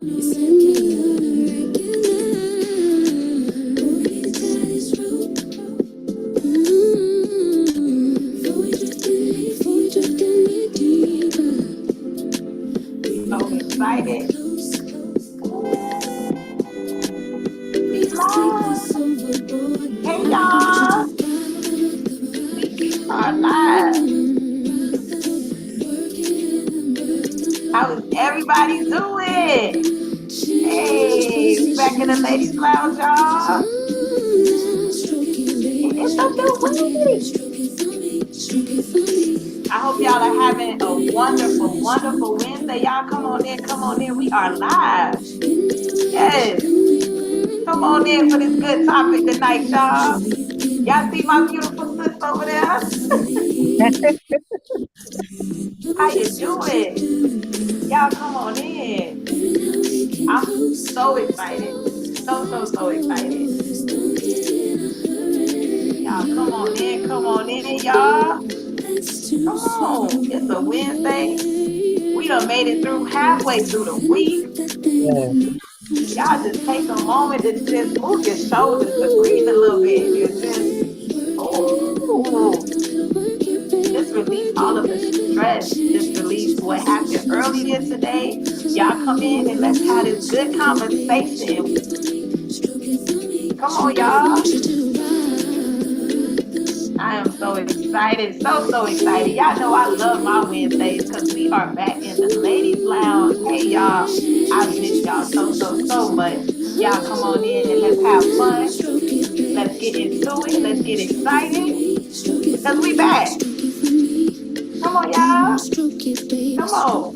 So excited. We live. Hey y'all. We are live. How is everybody doing? Hey, we back in the ladies lounge, y'all. It's a new week. I hope y'all are having a wonderful, wonderful Wednesday. Y'all come on in, come on in. We are live. Yes. Come on in for this good topic tonight, y'all. Y'all see my beautiful sis over there? How you doing? Y'all come on in. I'm so excited. So excited. Y'all come on in, y'all. Come on. It's a Wednesday. We done made it through halfway through the week. Yeah. Y'all just take a moment to just move your shoulders to breathe a little bit. And just, oh, just release all of the stress. Just release what happened earlier today. Y'all come in and let's have this good conversation. Come on, y'all. I am so excited. So excited. Y'all know I love my Wednesdays because we are back in the ladies' lounge. Hey, y'all. I miss y'all so much. Y'all come on in and let's have fun. Let's get into it. Let's get excited because we back. Come on, y'all. Come on.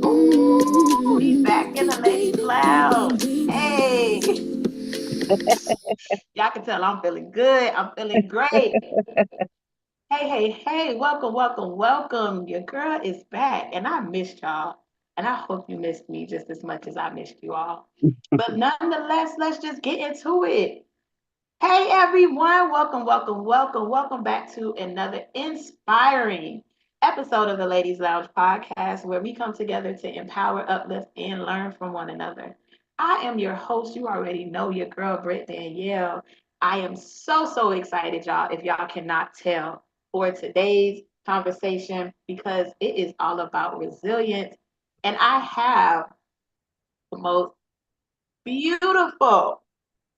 Ooh, we back in the ladies' lounge. Hey. Y'all can tell I'm feeling good. I'm feeling great. Hey. Welcome. Your girl is back, and I missed y'all. And I hope you missed me just as much as I missed you all. But nonetheless, let's just get into it. Hey, everyone. Welcome back to another inspiring episode of the Ladies Lounge podcast, where we come together to empower, uplift, and learn from one another. I am your host. You already know your girl, Britt Danielle. I am so excited, y'all, if y'all cannot tell, for today's conversation because it is all about resilience. And I have the most beautiful,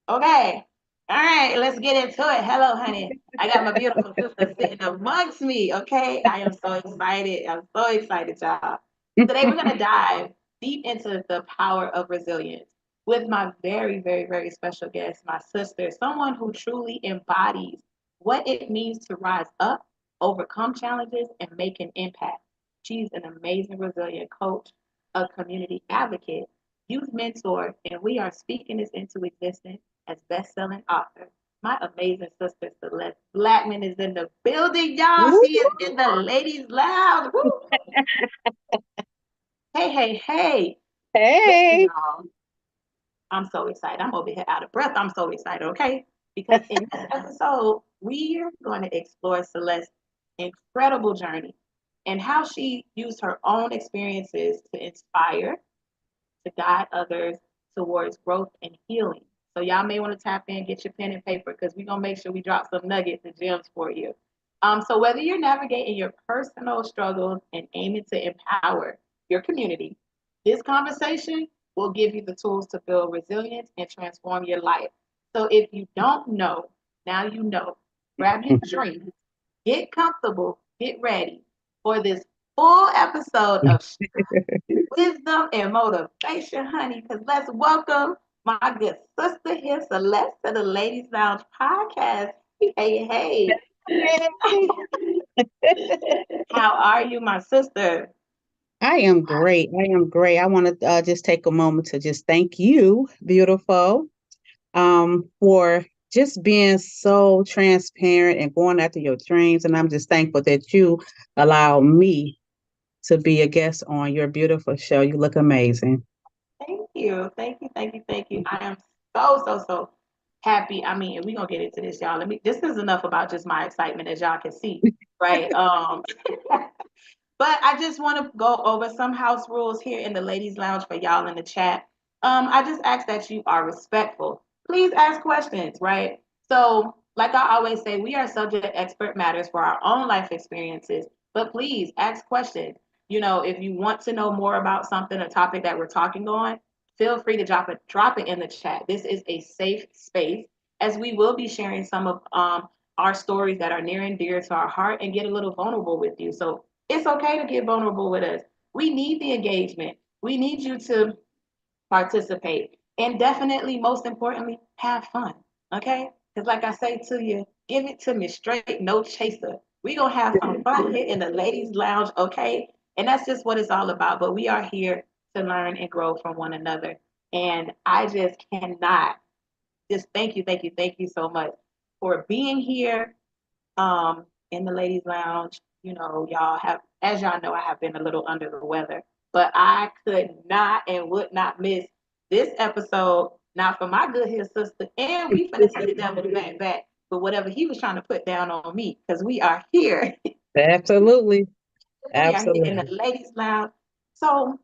okay. All right, let's get into it. Hello, honey. I got my beautiful sister sitting amongst me. Okay. I am so excited. I'm so excited, y'all. Today, we're going to dive deep into the power of resilience with my very special guest, my sister, someone who truly embodies what it means to rise up, overcome challenges, and make an impact. She's an amazing, resilient coach, a community advocate, youth mentor, and we are speaking this into existence as best-selling author. My amazing sister Celeste Blackman is in the building, y'all. Woo. She is in the ladies' lounge. Woo. Hey. Listen, Hey. y'all. I'm so excited. I'm over here out of breath. I'm so excited, okay? Because in this episode, we're going to explore Celeste's incredible journey and how she used her own experiences to inspire, to guide others towards growth and healing. So y'all may want to tap in, get your pen and paper, because we're gonna make sure we drop some nuggets and gems for you. So whether you're navigating your personal struggles and aiming to empower your community, this conversation will give you the tools to build resilience and transform your life. So if you don't know, now you know. Grab your drink, get comfortable, get ready for this full episode of wisdom and motivation, honey. Because let's welcome my good sister here, Celeste, to the Ladies Lounge podcast. Hey. How are you, my sister? I am great. I want to just take a moment to just thank you, beautiful, for just being so transparent and going after your dreams. And I'm just thankful that you allow me to be a guest on your beautiful show. You look amazing. Thank you. I am so happy. I mean, we're gonna get into this, y'all. This is enough about just my excitement, as y'all can see, right? But I just want to go over some house rules here in the ladies' lounge for y'all in the chat. I just ask that you are respectful. Please ask questions, right? So, like I always say, we are subject expert matters for our own life experiences, but please ask questions. If you want to know more about something, a topic that we're talking on, feel free to drop it in the chat. This is a safe space, as we will be sharing some of our stories that are near and dear to our heart and get a little vulnerable with you. So it's okay to get vulnerable with us. We need the engagement. We need you to participate. And definitely, most importantly, have fun. Okay? Because, like I say to you, give it to me straight, no chaser. We're going to have some fun here in the ladies' lounge. Okay? And that's just what it's all about. But we are here to learn and grow from one another. And I just cannot just thank you so much for being here in the ladies' lounge. Y'all have, as y'all know, I have been a little under the weather, but I could not and would not miss this episode. Now, for my good here, sister, and we finna take the devil back for whatever he was trying to put down on me, because we are here. Absolutely. We are here in the Absolutely. ladies' lounge. So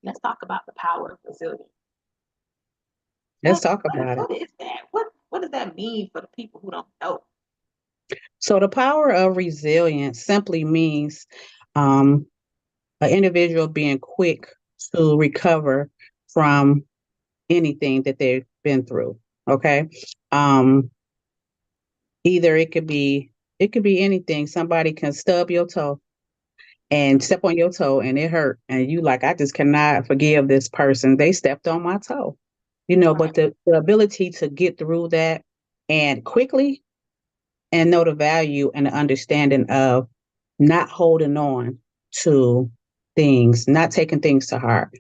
let's talk about the power of resilience. Let's What talk what, about it. what is that? What does that mean for the people who don't know? So the power of resilience simply means um, an individual being quick to recover from anything that they've been through. Okay. Um, either it could be anything. Somebody can stub your toe and step on your toe and it hurt. And you like, I just cannot forgive this person. They stepped on my toe. Right. But the ability to get through that and quickly and know the value and the understanding of not holding on to things, not taking things to heart,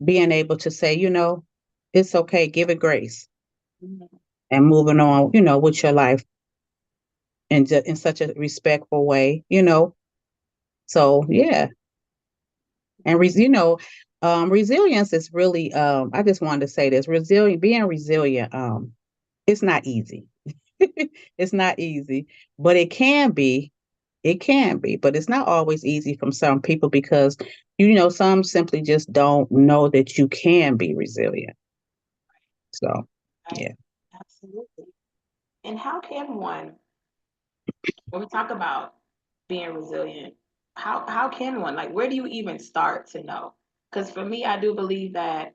being able to say, it's okay, give it grace Mhm. and moving on, with your life in such a respectful way. So yeah, and resilience is really. I just wanted to say this: being resilient. It's not easy. It's not easy, but it can be. It can be, but it's not always easy from some people because some simply just don't know that you can be resilient. So Right. yeah, Absolutely. And how can one, when we talk about being resilient, how can one, like, where do you even start to know? Because for me, I do believe that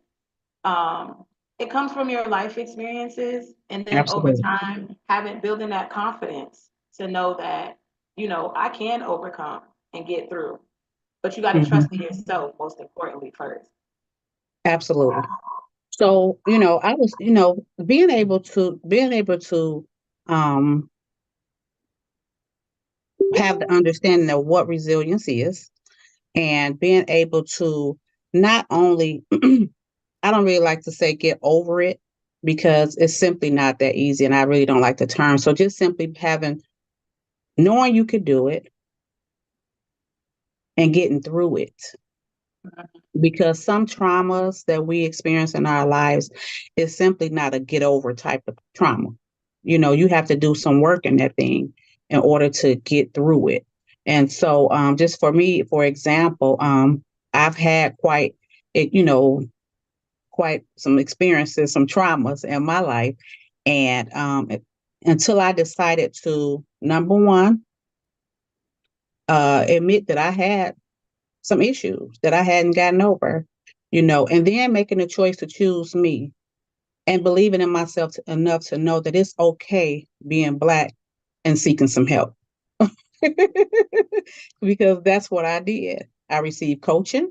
um, it comes from your life experiences, and then over absolutely. time, having building that confidence to know that I can overcome and get through. But you got to Hmm. trust in yourself, most importantly, first. Absolutely. So, I was, being able to um have the understanding of what resilience is and being able to not only I don't really like to say get over it because it's simply not that easy and I really don't like the term. So just simply knowing you could do it and getting through it. Because some traumas that we experience in our lives is simply not a get over type of trauma. You have to do some work in that thing in order to get through it. And so, just for me, for example, I've had it, quite some experiences, some traumas in my life. And until I decided to, number one, admit that I had some issues that I hadn't gotten over, and then making a choice to choose me and believing in myself enough to know that it's okay being Black and seeking some help. Because that's what I did. I received coaching,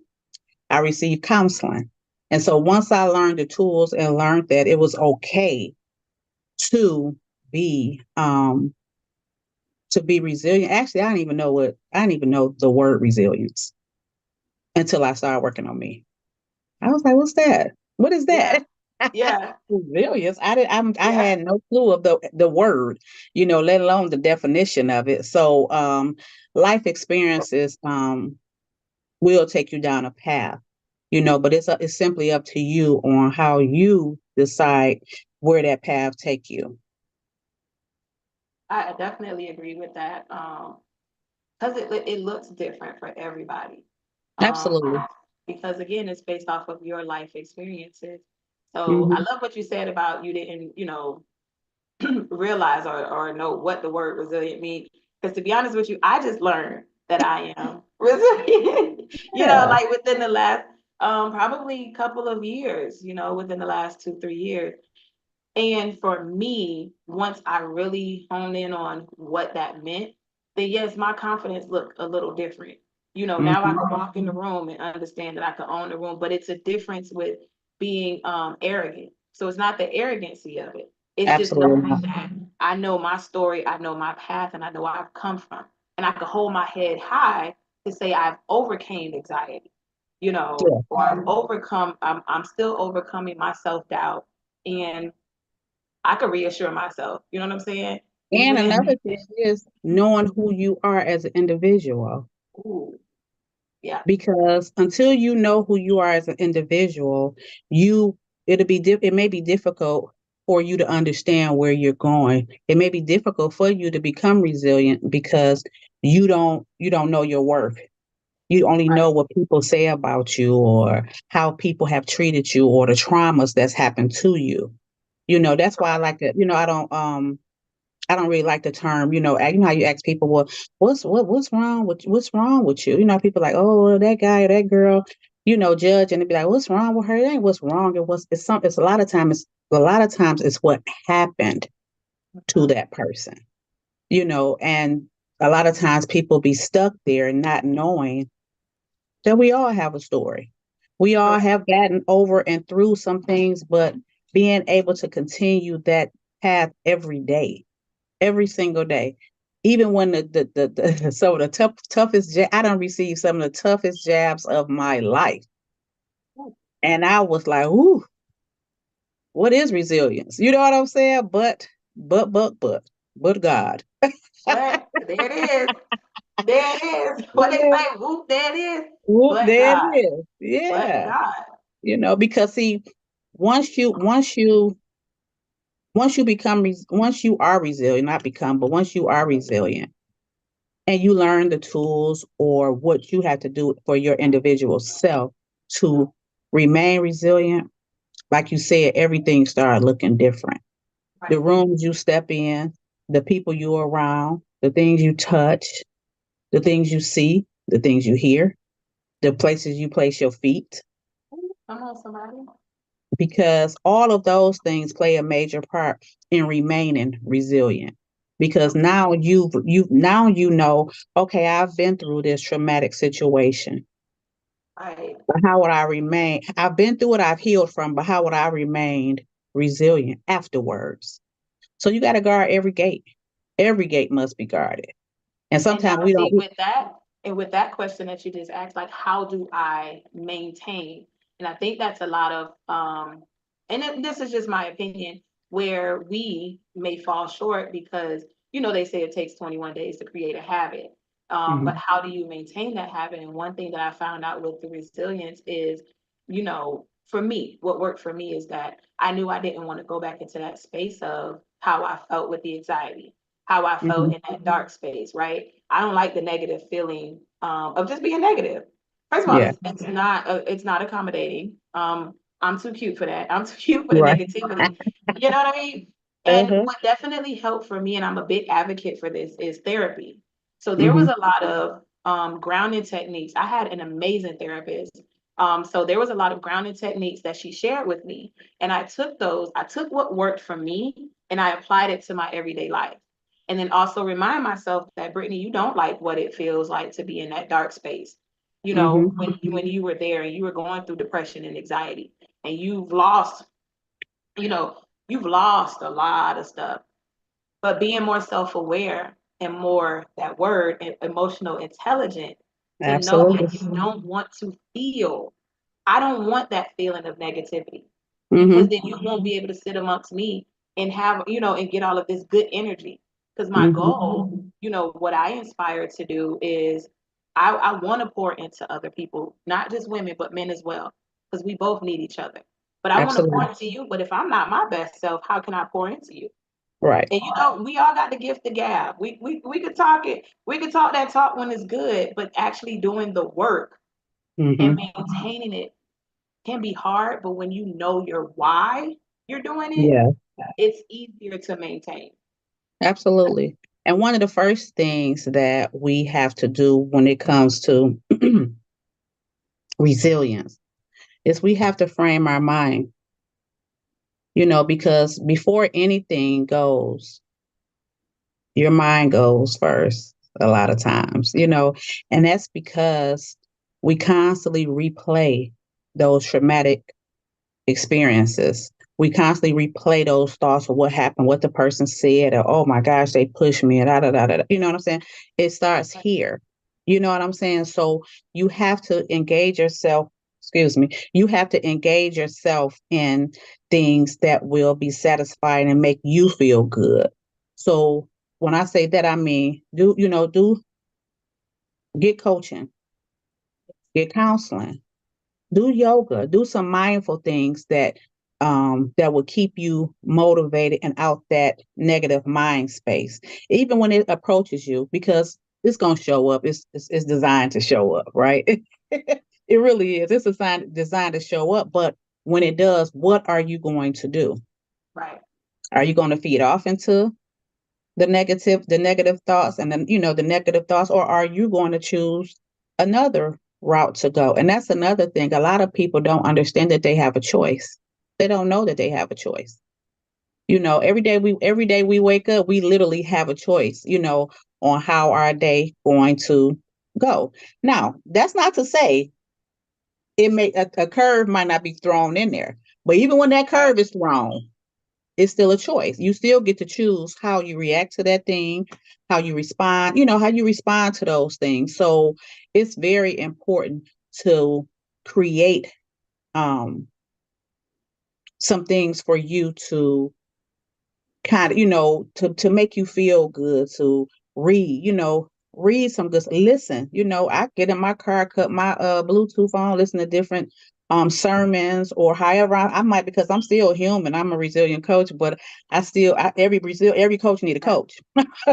I received counseling. And so once I learned the tools and learned that it was okay to be resilient. Actually, I didn't even know the word resilience until I started working on me. I was like, what's that? What is Yeah, that? yeah, Resilience. I yeah. had no clue of the word, let alone the definition of it. So life experiences will take you down a path, but it's simply up to you on how you decide where that path take you. I definitely agree with that. because it looks different for everybody. Um, Absolutely. because again, it's based off of your life experiences. So I Hmm. love what you said about you didn't, realize or know what the word resilient means. Because to be honest with you, I just learned that I am resilient, Yeah. like within the last probably couple of years, within the last 2, 3 years. And for me, once I really honed in on what that meant, then yes, my confidence looked a little different. Now I Hmm. can walk in the room and understand that I can own the room, but it's a difference with being arrogant. So it's not the arrogancy of it. It's just Absolutely. knowing that I know my story, I know my path, and I know where I've come from. And I can hold my head high to say I've overcame anxiety, Yeah. or I'm still overcoming my self-doubt. And I could reassure myself. You know what I'm saying? And Even another in, thing is knowing who you are as an individual. ooh, yeah, Because until you know who you are as an individual, you it may be difficult for you to understand where you're going. It may be difficult for you to become resilient because you don't know your worth. You only know right. what people say about you or how people have treated you or the traumas that's happened to you. That's why I like to, I don't really like the term, you know how you ask people, well, what's wrong with you? People like, oh, well, that guy or that girl, judge, and they be like, what's wrong with her? It ain't what's wrong. It's a lot of times it's what happened to Mhm. that person, and a lot of times people be stuck there and not knowing that we all have a story. We all Correct. have gotten over and through some things, but being able to continue that path every single day. Even when the some of the toughest I don't receive some of the toughest jabs of my life. Ooh, And I was like, ooh, what is resilience? You know what I'm saying? But God. but there it is. There it is. What they Yeah. say, whoop, there it is. Whoop, But there it God. is. But Yeah. God. Because see, once you are resilient, not become, but once you are resilient, and you learn the tools or what you have to do for your individual self to remain resilient, like you said, everything started looking different. The Right. rooms you step in, the people you're around, the things you touch, the things you see, the things you hear, the places you place your feet, Come on, somebody. because all of those things play a major part in remaining resilient. Because now you know, okay, I've been through this traumatic situation. Right. But how would I remain? I've been through it, I've healed from, but how would I remain resilient afterwards? So you got to guard every gate. Every gate must be guarded. And And now sometimes we don't. see with that question that you just asked, like how do I maintain? And I think that's a lot of this is just my opinion, where we may fall short because they say it takes 21 days to create a habit. But Mhm, how do you maintain that habit? And one thing that I found out with the resilience is, for me, what worked for me is that I knew I didn't want to go back into that space of how I felt with the anxiety, how I felt mhm, in that dark space, right? I don't like the negative feeling of just being negative. First of all, yeah, it's not accommodating. I'm too cute for that. I'm too cute for the right. negativity. You know what I mean? And Uh-huh. what definitely helped for me, and I'm a big advocate for this, is therapy. So there was Mhm, a lot of grounding techniques. I had an amazing therapist. So there was a lot of grounding techniques that she shared with me, and I took those. I took what worked for me, and I applied it to my everyday life. And then also remind myself that, Brittany, you don't like what it feels like to be in that dark space. mhm, When you were there and you were going through depression and anxiety, and you know, you've lost a lot of stuff. But being more self-aware and more, that word, emotional intelligent, to know absolutely. that you don't want to feel. I don't want that feeling of negativity, because Mhm, then you won't be able to sit amongst me and have, and get all of this good energy. Because my mhm, goal, what I inspire to do is I want to pour into other people, not just women, but men as well, because we both need each other. But I want to pour absolutely. into you. But if I'm not my best self, how can I pour into you? Right. And we all got the gift of gab. We could talk it. We could talk that talk when it's good, but actually doing the work and Hmm. maintaining it can be hard. But when you know your why you're doing it, Yeah, it's easier to maintain. absolutely. And one of the first things that we have to do when it comes to resilience is we have to frame our mind, because before anything goes, your mind goes first a lot of times, and that's because we constantly replay those traumatic experiences. We constantly replay those thoughts of what happened, what the person said, or oh my gosh, they pushed me, and da da da da. You know what I'm saying? It starts here. You know what I'm saying? So you have to engage yourself. Excuse me. You have to engage yourself in things that will be satisfying and make you feel good. So when I say that, I mean do get coaching, get counseling, do yoga, do some mindful things that will keep you motivated and out that negative mind space, even when it approaches you, because it's gonna show up. It's designed to show up, right? It really is. It's designed to show up. But when it does, what are you going to do? Right. Are you going to feed off into the negative thoughts and then the negative thoughts, or are you going to choose another route to go? And that's another thing. A lot of people don't understand that they have a choice. They don't know that they have a choice. Every day we wake up, we literally have a choice, on how our day going to go. Now, that's not to say a curve might not be thrown in there, but even when that Right. curve is thrown, it's still a choice. You still get to choose how you react to that thing, how you respond to those things. So it's very important to create um, some things for you to kind of, to make you feel good, to read some good, listen, I get in my car, cut my Bluetooth on, listen to different sermons or however I might, because I'm still human. I'm a resilient coach, but every coach need a coach.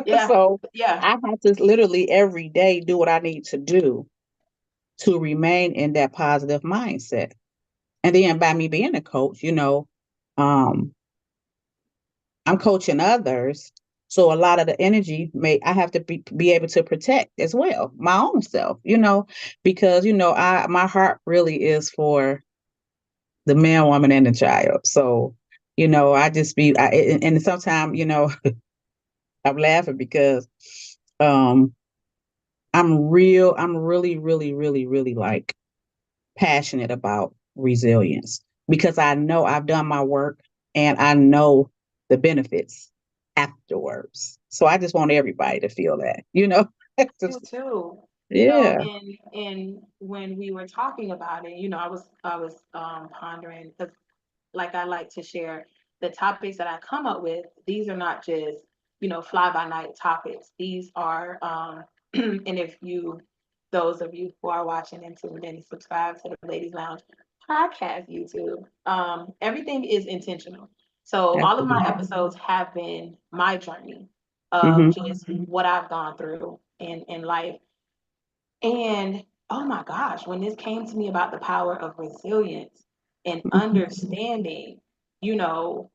Yeah. So Yeah. I have to literally every day do what I need to do to remain in that positive mindset. And then by me being a coach, um I'm coaching others. So a lot of the energy may I have to be able to protect as well, my own self, because I my heart really is for the man, woman, and the child. So, I just and sometimes, I'm laughing because um I'm really, really, really, really like passionate about resilience because I know I've done my work and I know the benefits afterwards. So I just want everybody to feel that. You Just, too. yeah. And when we were talking about it, I was pondering because like I like to share the topics that I come up with. These are not just, fly by night topics. These are, and if those of you who are watching and tuned in, subscribe to the Ladies Lounge podcast YouTube. Everything is intentional. So all of my Absolutely. episodes have been my journey of Hmm. just what I've gone through in life. And oh my gosh, when this came to me about the power of resilience and understanding, you know,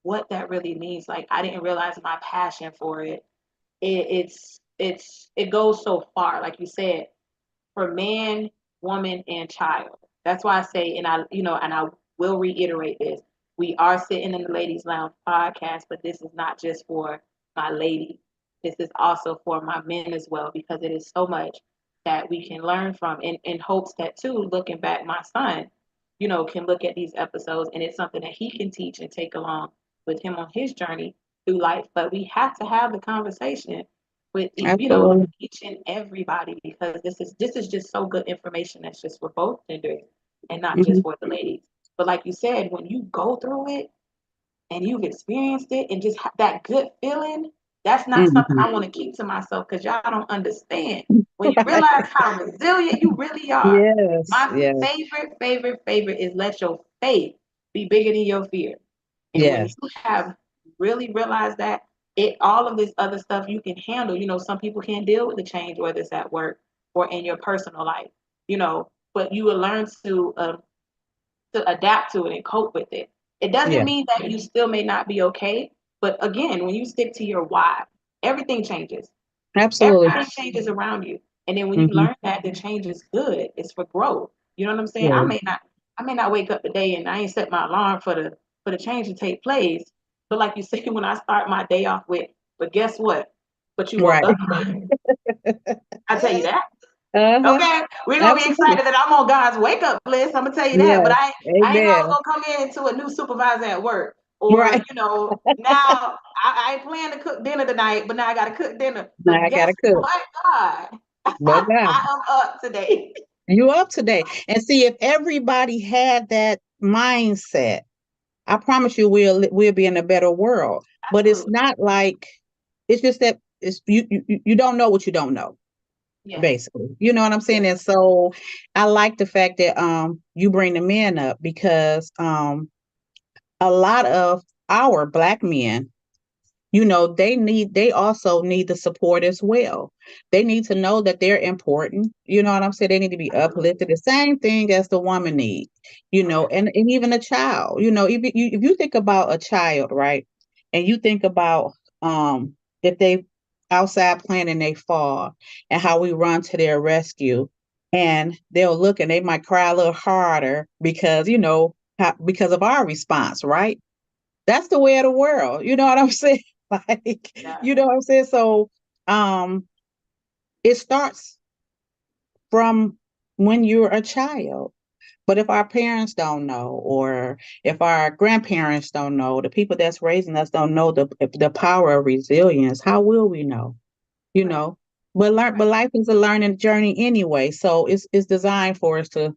what that really means, like I didn't realize my passion for it. It goes so far, like you said, for man, woman, and child. That's why I say, and I will reiterate this. We are sitting in the Ladies Lounge podcast, but this is not just for my ladies. This is also for my men as well, because it is so much that we can learn from in hopes that too, looking back, my son, can look at these episodes and it's something that he can teach and take along with him on his journey through life. But we have to have the conversation with Absolutely. each and everybody, because this is just so good information that's just for both genders and not just Hmm. for the ladies. But like you said, when you go through it and you've experienced it and just that good feeling, that's not something Hmm. I want to keep to myself because y'all don't understand. When you Right. realize how resilient you really are, Yes. my Yes. favorite is let your faith be bigger than your fear. And when you Yes. have really realize that all of this other stuff you can handle. Some people can't deal with the change, whether it's at work or in your personal life. But you will learn to adapt to it and cope with it. It doesn't Yeah, mean that you still may not be okay, but again, when you stick to your why, everything changes. absolutely. Everything changes around you. And then when you Hmm. learn that the change is good, it's for growth. You know what I'm saying? I Yeah, may not I may not wake up today and I ain't set my alarm for the change to take place. But like you said, when I start my day off with, but guess what? But you woke right. up today. I tell you that. Uh-huh. Okay, we're gonna be Absolutely. excited that I'm on God's wake up list. I'm gonna tell you that, but Yes. I ain't always Amen. gonna come in to a new supervisor at work, or Right. now I ain't planning to cook dinner tonight, but now I gotta cook dinner. Now But I guess gotta cook. what, God, But God, I am up today. you up today. And see, if everybody had that mindset, I promise you we'll be in a better world. But it's Absolutely, not like it's just that it's you don't know what you don't know, yes, basically. You know what I'm saying? yes, And so I like the fact that you bring the men up because a lot of our black men, they also need the support as well. They need to know that they're important. You know what I'm saying? They need to be absolutely, uplifted, the same thing as the woman needs. correct, And even a child. If you think about a child, right, and you think about if they outside playing and they fall, and how we run to their rescue, and they'll look and they might cry a little harder because because of our response, right? That's the way of the world. You know what I'm saying? Like, yeah, you know what I'm saying? So um it starts from when you're a child. But if our parents don't know, or if our grandparents don't know, the people that's raising us don't know the power of resilience, how will we know? You right, know? But right, life is a learning journey anyway. So it's designed for us to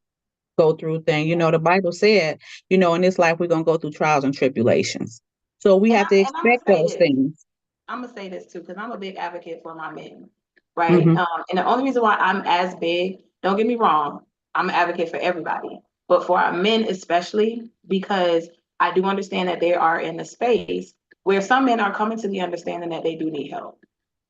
go through things. yeah. The Bible said, in this life we're gonna go through trials and tribulations. So we And have to I'm gonna expect say those this. things. I'm gonna say this too because I'm a big advocate for my men, right? Hmm. And the only reason why I'm as big, don't get me wrong, I'm an advocate for everybody, but for our men especially, because I do understand that they are in a space where some men are coming to the understanding that they do need help.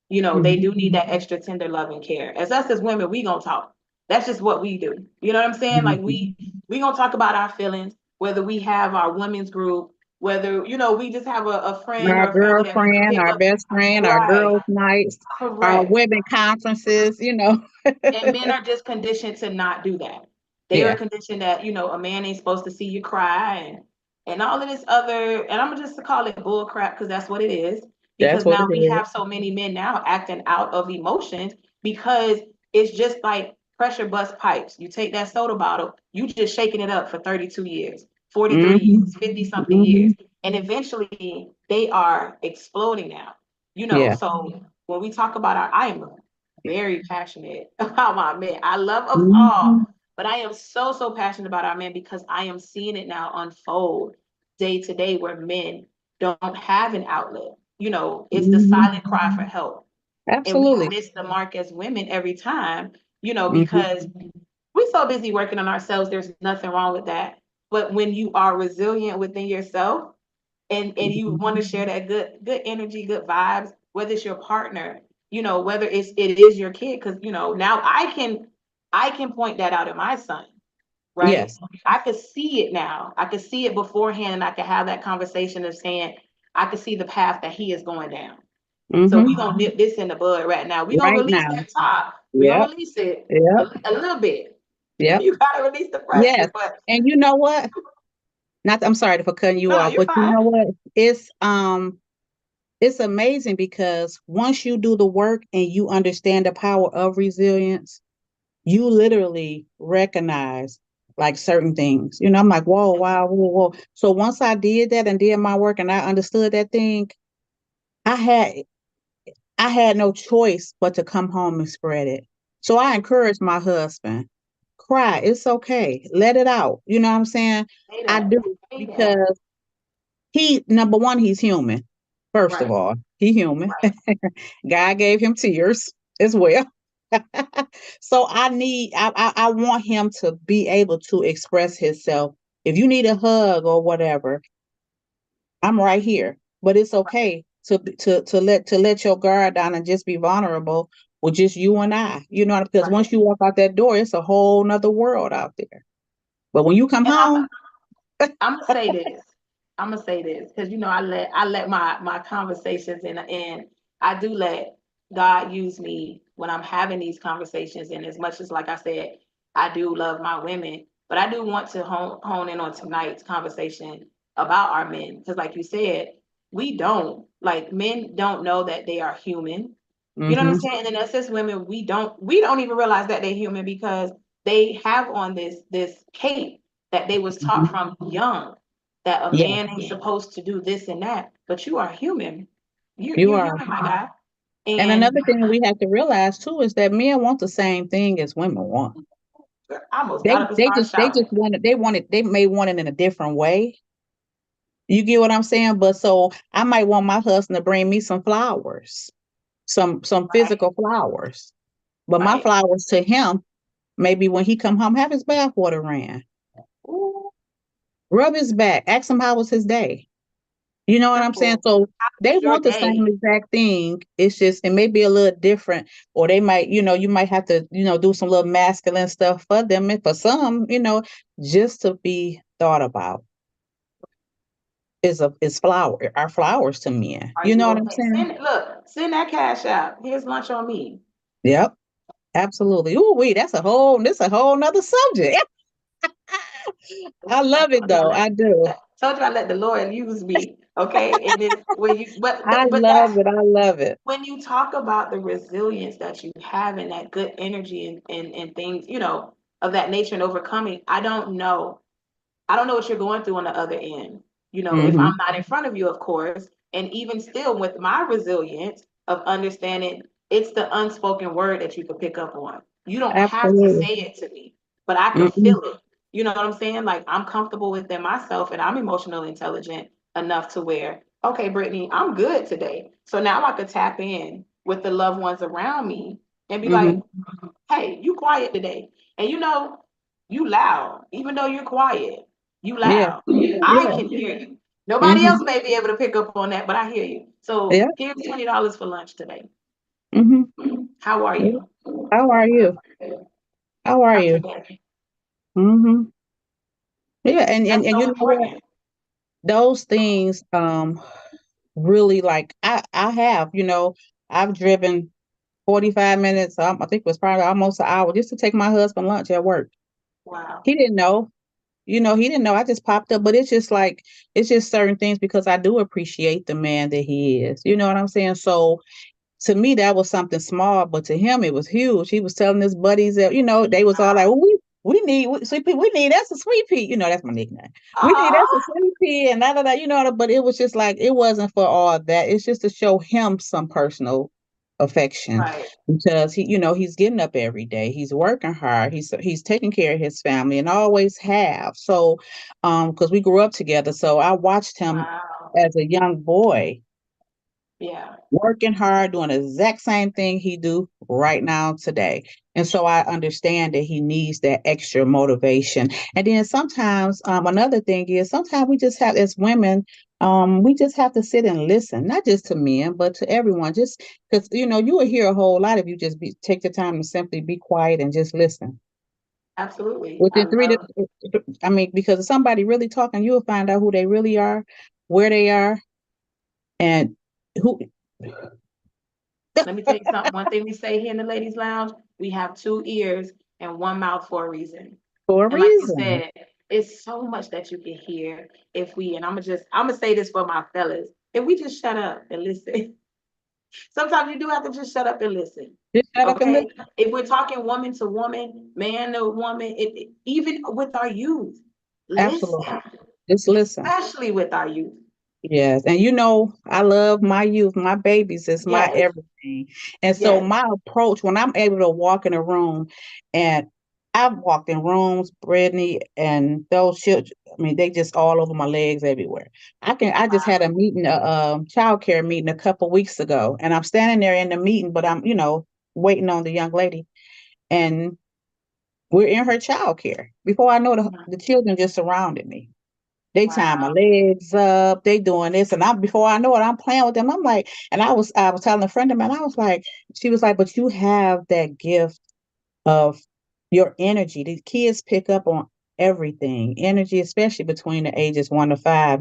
They Hmm. do need that extra tender love and care. As us as women, we gonna talk. That's just what we do. You know what I'm saying? Like Hmm. we gonna talk about our feelings, whether we have our women's group, whether we just have a friend Our or a family that we can girlfriend, pick our up. best friend, our Right. girls' nights, our Correct. women conferences. And men are just conditioned to not do that. They are Yeah, conditioned that, a man ain't supposed to see you cry and all of this other, and I'm just to call it bull crap because that's what it is. that's Because what it now we is. have so many men now acting out of emotions because it's just like pressure bust pipes. You take that soda bottle, you just shaking it up for 32 years, 43 Hmm. years, 50 something Hmm. years. And eventually they are exploding now. Yeah. So when we talk about I am very passionate about my men. I love us all, Hmm. but I am so, so passionate about our men because I am seeing it now unfold day to day where men don't have an outlet. It's the Hmm. silent cry for help. And we Absolutely. miss the mark as women every time, Hmm. because we're so busy working on ourselves. There's nothing wrong with that. But when you are resilient within yourself, and you Hmm. want to share that good energy, good vibes, whether it's your partner, whether it is your kid, because now I can point that out in my son, right? Yes. I could see it now. I could see it beforehand, and I could have that conversation of saying, I could see the path that he is going down. So we Hmm. gonna nip this in the bud right now. We gonna Right release now. that top. We gonna Yep. release it a, Yep. a little bit. Yep. You gotta release the Yes. pressure, but And you know what? Not, I'm sorry for cutting you no, off, you're but you fine. know what? It's amazing because once you do the work and you understand the power of resilience, you literally recognize like certain things. I'm like, whoa, wow, whoa, whoa. So once I did that and did my work and I understood that thing, I had I had no choice but to come home and spread it. So I encourage my husband, cry, it's okay. Let it out. You know what I'm saying? Say I that. do Say that. because he number one, he's human. First of Right. all, he human. Right. God gave him tears as well. So I want him to be able to express himself. If you need a hug or whatever, I'm right here. but it's okay to let your guard down and just be vulnerable with just you and I. You know, because Right. once you walk out that door, it's a whole nother world out there. But when you come And home, I'm gonna say this. I'm gonna say this because I let my conversations and I do let God use me when I'm having these conversations. And as much as, like I said, I do love my women, but I do want to hone in on tonight's conversation about our men because, like you said, men don't know that they are human. You know what I'm hmm saying? And then us as women, we don't even realize that they're human because they have on this cape that they was taught hmm from young that a yeah, man ain't supposed to do this and that, but you are human. You're you you're are. human, my guy. And And another thing we have to realize too is that men want the same thing as women want. I almost They got up and they started just they shouting. just want it. They may want it in a different way. You get what I'm saying? But so I might want my husband to bring me some flowers, some Right, physical flowers. But my right. flowers to him, maybe when he come home, have his bath water ran, Ooh, rub his back, ask him how was his day. You know what I'm saying? simple. So How they was your want the same day? exact thing. It's just it may be a little different, or they might, you might have to, do some little masculine stuff for them, and for some, just to be thought about is flower are flowers to men. Are You you know what I'm okay? saying? Send that cash out. Here's lunch on me. Yep, absolutely. Ooh, this a whole nother subject. I I love it told you though. I do. I let the Lord use me. Okay. And then when you I but love that's it. I love it. when you talk about the resilience that you have and that good energy and things, of that nature and overcoming, I don't know what you're going through on the other end. If Hmm. I'm not in front of you, of course, and even still with my resilience of understanding, it's the unspoken word that you can pick up on. You don't have to Absolutely. say it to me, but I can Mm-mm, feel it. You know what I'm saying? Like I'm comfortable within myself and I'm emotionally intelligent enough to where, okay, Brittany, I'm good today. So now I could tap in with the loved ones around me and be like, hmm. hey, you quiet today. And you loud, even though you're quiet, you Yeah. loud. I Yeah. can hear you. Nobody Hmm. else may be able to pick up on that, but I hear you. Yeah. So here's $20 for lunch today. Hmm. How are you? How are you? How are How's your you? day? Hmm. Yeah, and That's you so know what? important. Those things really like I have, I've driven 45 minutes, I think it was probably almost an hour just to take my husband lunch at work. Wow. He didn't know. He didn't know. I just popped up, but it's just like it's just certain things because I do appreciate the man that he is. You know what I'm saying? So to me that was something small, but to him it was huge. He was telling his buddies that they was all like, Wow. "Well, sweet pea. We need that's a sweet pea." That's my nickname. We need that's a Oh, sweet pea and da da da. But it was just like it wasn't for all that. It's just to show him some personal affection right. because he's getting up every day. He's working hard. He's taking care of his family and always have. So, because we grew up together, so I watched him Wow. as a young boy Yeah. working hard, doing the exact same thing he do right now today. And so I understand that he needs that extra motivation. And then sometimes another thing is sometimes we just have as women, we just have to sit and listen, not just to men, but to everyone. Just because you will hear a whole lot if you just take the time to simply be quiet and just listen. Absolutely. I Within love. I mean, because if somebody really talking, you'll find out who they really are, where they are, and who Let me tell you something. One thing we say here in the ladies' lounge, we have two ears and one mouth for a reason. for a And like you reason. said, it's so much that you can hear if we, and I'm gonna say this for my fellas, if we just shut up and listen. Sometimes you do have to just shut up and listen. Just shut up and Okay. listen. If we're talking woman to woman, man to woman, even with our youth, Absolutely. listen, Just listen. especially with our youth. Yes. And I love my youth. My babies is my Yes, everything. And so yes. my approach when I'm able to walk in a room and I've walked in rooms, Brittany, and those children, I mean, they just all over my legs everywhere. I just had a meeting, child care meeting a couple weeks ago, and I'm standing there in the meeting, but I'm, waiting on the young lady. And we're in her child care. Before I know the children just surrounded me. They tying my Wow. legs up, they doing this, and I before I know it, I'm playing with them. I'm like, and I was telling a friend of mine, I was like, she was like, but you have that gift of your energy. These kids pick up on everything, energy, especially between the ages 1 to 5.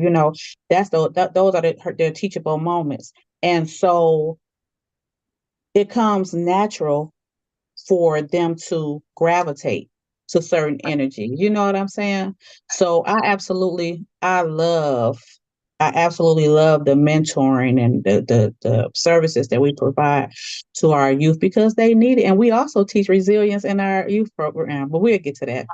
That's those are their teachable moments, and so it comes natural for them to gravitate to certain energies. You know what I'm saying? So I absolutely love the mentoring and the services that we provide to our youth because they need it. And we also teach resilience in our youth program, but we'll get to that.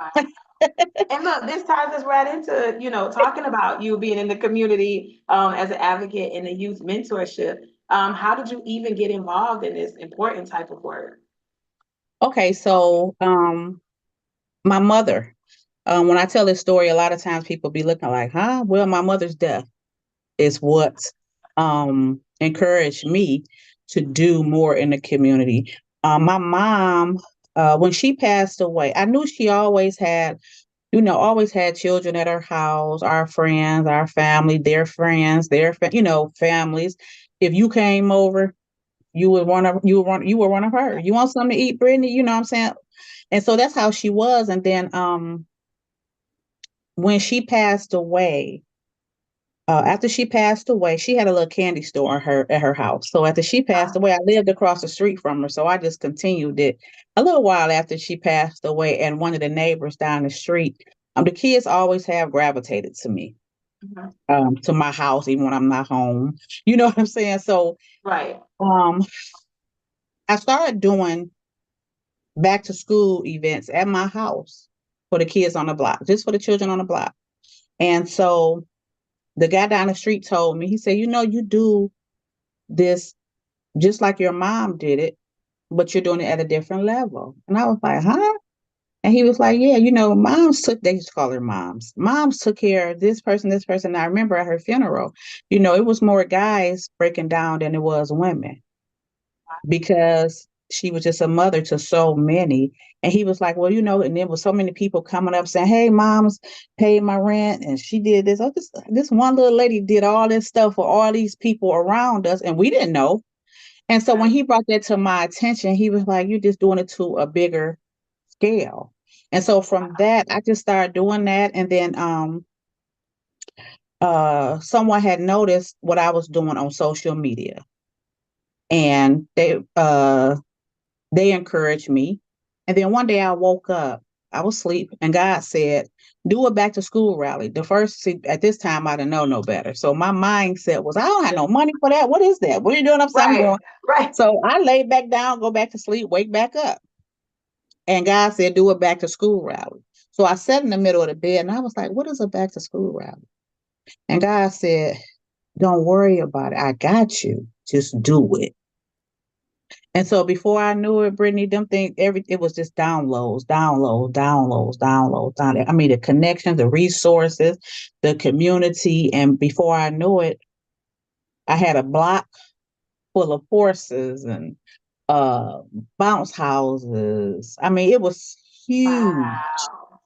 And look, this ties us right into, talking about you being in the community as an advocate in the youth mentorship. How did you even get involved in this important type of work? Okay, so my mother, when I tell this story, a lot of times people be looking like, huh? Well, my mother's death is what encouraged me to do more in the community. My mom, when she passed away, I knew she always had children at her house, our friends, our family, their friends, families. If you came over, you were one of her. You want something to eat, Brittany? You know what I'm saying? And so that's how she was. And then when she passed away, after she passed away, she had a little candy store at her house. So after she passed away, I lived across the street from her. So I just continued it a little while after she passed away. And one of the neighbors down the street, the kids always have gravitated to me, Mhm. to my house, even when I'm not home. You know what I'm saying? So Right. um, I started doing back to school events at my house for the kids on the block, just for the children on the block. And so the guy down the street told me, he said, you do this just like your mom did it, but you're doing it at a different level. And I was like, huh? And he was like, yeah, they used to call her moms. Moms took care of this person, this person. And I remember at her funeral, it was more guys breaking down than it was women because she was just a mother to so many. And he was like, well, and there was so many people coming up saying, hey, mom's paid my rent. And she did this. Oh, this one little lady did all this stuff for all these people around us. And we didn't know. And so when Right. he brought that to my attention, he was like, you're just doing it to a bigger scale. And so from that, I just started doing that. And then someone had noticed what I was doing on social media. And they encouraged me. And then one day I woke up, I was asleep, and God said, do a back to school rally. At this time, I didn't know no better. So my mindset was, I don't have no money for that. What is that? What are you doing? I'm Right. going. Right. So I laid back down, go back to sleep, wake back up. And God said, do a back to school rally. So I sat in the middle of the bed and I was like, what is a back to school rally? And God said, don't worry about it. I got you. Just do it. And so before I knew it, Brittany, it was just downloads, downloads, downloads, downloads, downloads. I mean, the connections, the resources, the community. And before I knew it, I had a block full of horses and uh bounce houses. I mean, it was huge. Wow.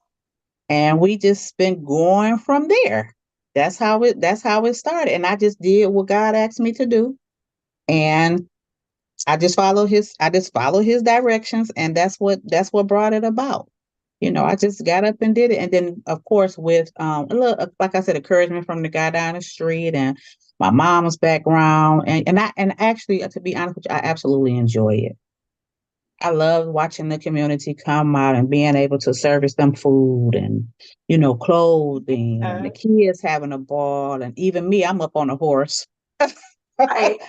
And we just been going from there. That's how it started. And I just did what God asked me to do. And I just followed his directions, and that's what brought it about. I just got up and did it. And then of course with a little, like I said, encouragement from the guy down the street and my mom's background. And actually, to be honest with you, I absolutely enjoy it. I love watching the community come out and being able to service them food and, clothing, and the Uh, kids having a ball. And even me, I'm up on a horse. right.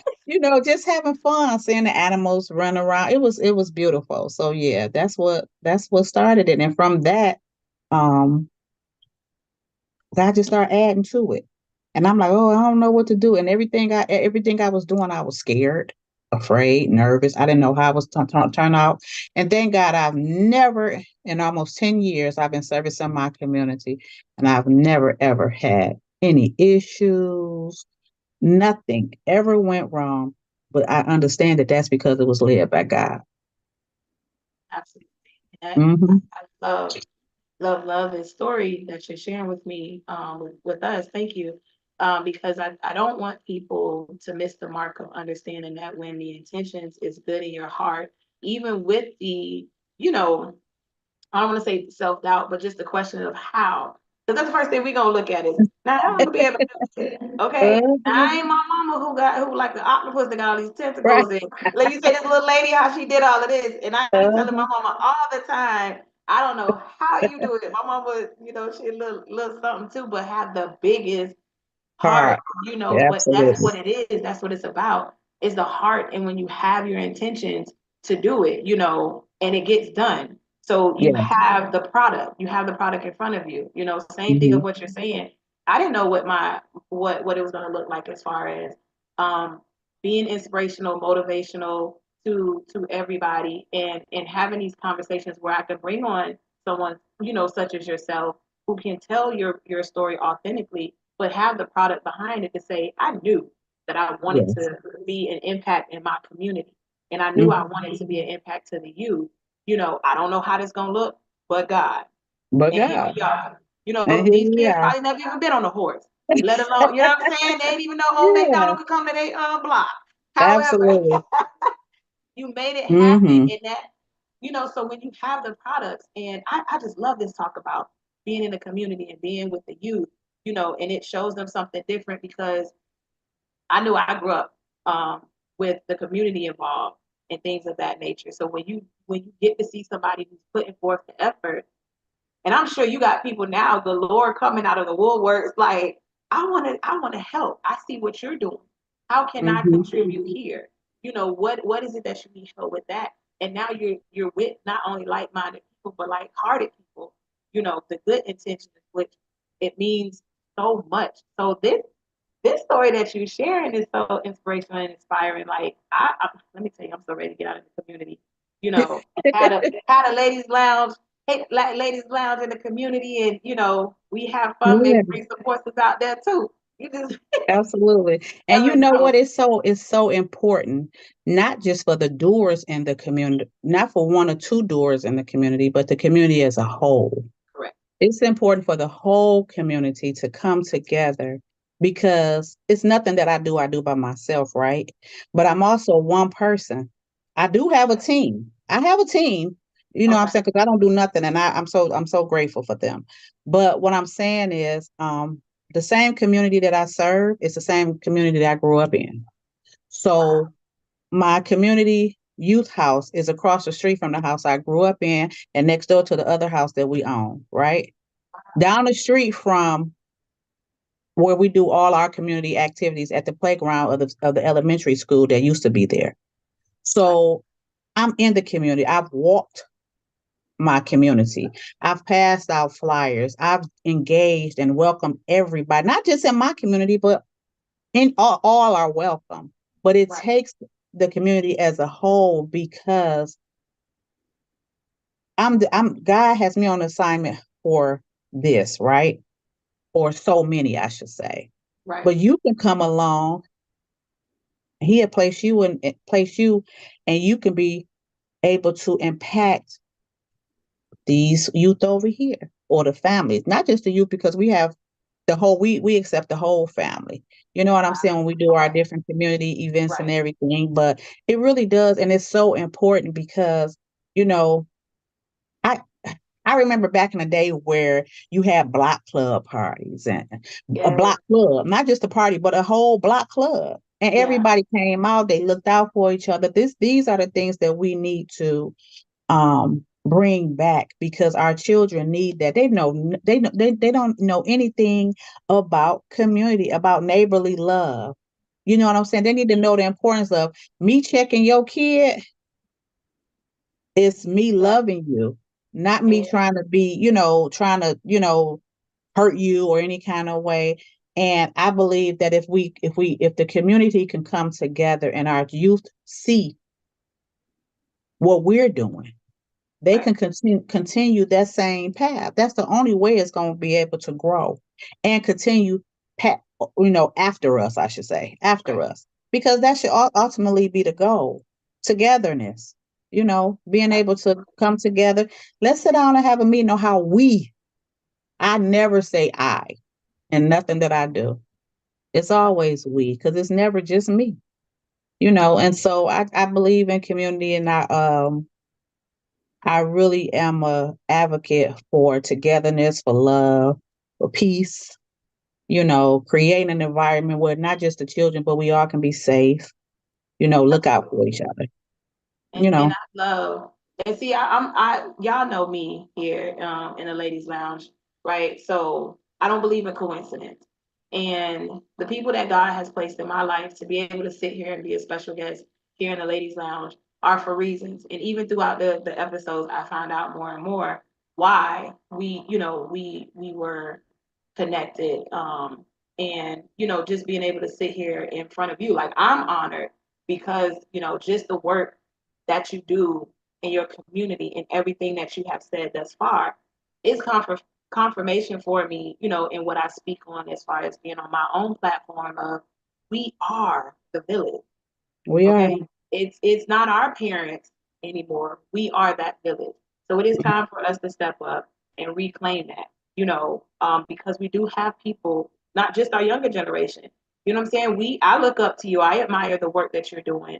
Just having fun, seeing the animals run around. It was beautiful. So yeah, that's what started it. And from that, um, God just started adding to it. And I'm like, oh, I don't know what to do. And everything I was doing, I was scared, afraid, nervous. I didn't know how it was turn out. And thank God, I've never, in almost 10 years, I've been servicing my community, and I've never ever had any issues. Nothing ever went wrong. But I understand that that's because it was led by God. Absolutely. And Hmm. I love love this story that you're sharing with me, with us. Thank you. Because I don't want people to miss the mark of understanding that when the intentions is good in your heart, even with the, you know, I don't want to say self doubt, but just the question of how. Because that's the first thing we're gonna look at is now how I'm gonna be able to do it. Okay. Now, I Mhm. ain't my mama who like the octopus that got all these Right. tentacles and like you said, this little lady how she did all of this. And I be telling my Uh-huh. mama all the time, I don't know how you do it. My mama, she a little something too, but have the biggest heart, Heart. but that's Absolutely. what it is. That's what it's about. Is the heart. And when you have your intentions to do it, and it gets done. So you Yeah. have the product. You have the product in front of you. Same thing of Hmm. what you're saying. I didn't know what it was gonna look like as far as um being inspirational, motivational to everybody and having these conversations where I could bring on someone, such as yourself, who can tell your story authentically but have the product behind it to say, I knew that I wanted Yes. to be an impact in my community. And I knew I Hmm. wanted to be an impact to the youth. I don't know how this gonna look, but God. But And here God. we are. And here These we kids are. probably never even been on a horse, let alone, you know what I'm saying? They didn't even know old Yeah. McDonald could come to their block. However, Absolutely. you made it happen Hmm. in that, so when you have the products, and I just love this talk about being in the community and being with the youth, and it shows them something different because I knew I grew up with the community involved and things of that nature. So when you get to see somebody who's putting forth the effort, and I'm sure you got people now galore coming out of the woodworks like, I want to help. I see what you're doing. How can I Hmm. contribute here? What is it that you need help with that? And now you're with not only like-minded people, but like-hearted people, the good intentions, which it means so much. So this story that you're sharing is so inspirational and inspiring. Like let me tell you, I'm so ready to get out of the community. And had a ladies lounge, ladies lounge in the community, and we have fun. Maybe Yeah. bring some horses out there too. You just Absolutely. And you never know know. what? It's so important, not just for the doers in the community, not for one or two doers in the community, but the community as a whole. Correct. It's important for the whole community to come together because it's nothing that I do by myself, right? But I'm also one person. I do have a team. I have a team, you know what I'm Okay. saying? Because I don't do nothing and I'm so grateful for them. But what I'm saying is, the same community that I serve is the same community that I grew up in. Wow. So my community youth house is across the street from the house I grew up in and next door to the other house that we own, right? Down the street from where we do all our community activities at the playground of the elementary school that used to be there. Right. So I'm in the community. I've walked my community. I've passed out flyers. I've engaged and welcomed everybody, not just in my community, but in all are welcome. But it Right. takes the community as a whole because I'm God has me on assignment for this, right? Or so many, I should say. Right. But you can come along. He'll place you, and you can be able to impact these youth over here or the families, not just the youth, because we have we accept the whole family. You know what I'm saying? Wow. When we do our Okay. different community events and Right. everything, but it really does, and it's so important because you know I I remember back in the day where you had block club parties and a Yes. block club, not just a party, but a whole block club. And Yeah. everybody came out, they looked out for each other. These are the things that we need to bring back because our children need that. They don't know anything about community, about neighborly love. You know what I'm saying? They need to know the importance of me checking your kid. It's me Yeah. loving you, not me Yeah. trying to be, trying to, hurt you or any kind of way. And I believe that if the community can come together and our youth see what we're doing, they Right. can continue that same path. That's the only way it's going to be able to grow and continue, pa- after us, I should say, after Right. us, because that should ultimately be the goal. Togetherness. being able to come together. Let's sit down and have a meeting on how I never say I and nothing that I do. It's always we, because it's never just me, and so I believe in community, and I really am a advocate for togetherness, for love, for peace, creating an environment where not just the children, but we all can be safe, look out for each other, you And know. I love and see y'all know me here in the ladies lounge, right? So I don't believe in coincidence. And the people that God has placed in my life to be able to sit here and be a special guest here in the ladies lounge are for reasons. And even throughout the episodes, I found out more and more why we were connected. And just being able to sit here in front of you, like I'm honored because just the work that you do in your community and everything that you have said thus far is confirmation for me, in what I speak on as far as being on my own platform of we are the village. We are. Okay. It's not our parents anymore. We are that village. So it is time for us to step up and reclaim that, because we do have people, not just our younger generation. You know what I'm saying? I look up to you. I admire the work that you're doing.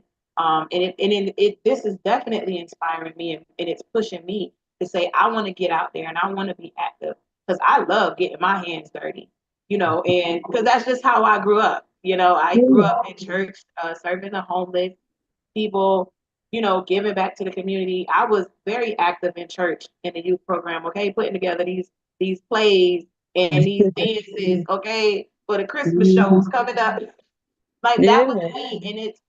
This is definitely inspiring me, and it's pushing me to say I want to get out there and I want to be active because I love getting my hands dirty, and because that's just how I grew up. I grew Yeah. up in church, serving the homeless people, giving back to the community. I was very active in church in the youth program, okay, putting together these plays and these dances, okay, for the Christmas shows Mhm. coming up. Like that was Yeah, me, and it's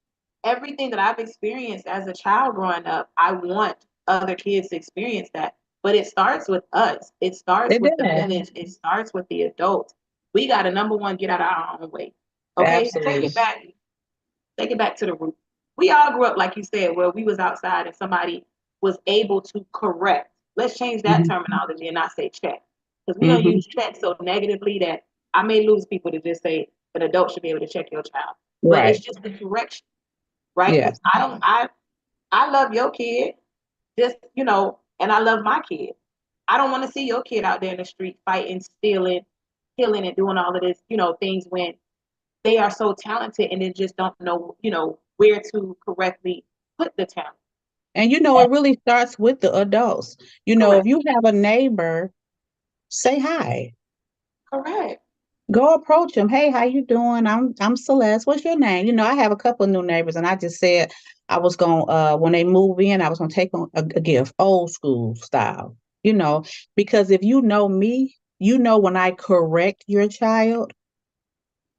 everything that I've experienced as a child growing up. I want other kids to experience that, but it starts with us. It starts it with the did. village. It starts with the adults. We got to number one get out of our own way. Okay, Absolutely. take it back to the root. We all grew up, like you said, where we was outside and somebody was able to correct. Let's change that Mhm. terminology and not say check. Because we don't Mhm. use check so negatively that I may lose people to just say an adult should be able to check your child. But it's Right. just the correction, right? Because Yes. I love your kid, just and I love my kid. I don't want to see your kid out there in the street fighting, stealing, killing, and doing all of this, things when they are so talented and they just don't know, where to correctly put the talent. And it really starts with the adults. If Correct. you have a neighbor, say hi. Correct. Go approach them. Hey, how you doing? I'm Celeste. What's your name? I have a couple of new neighbors, and I just said I was going when they move in, I was gonna take them a gift, old school style. Because if you know me, when I correct your child,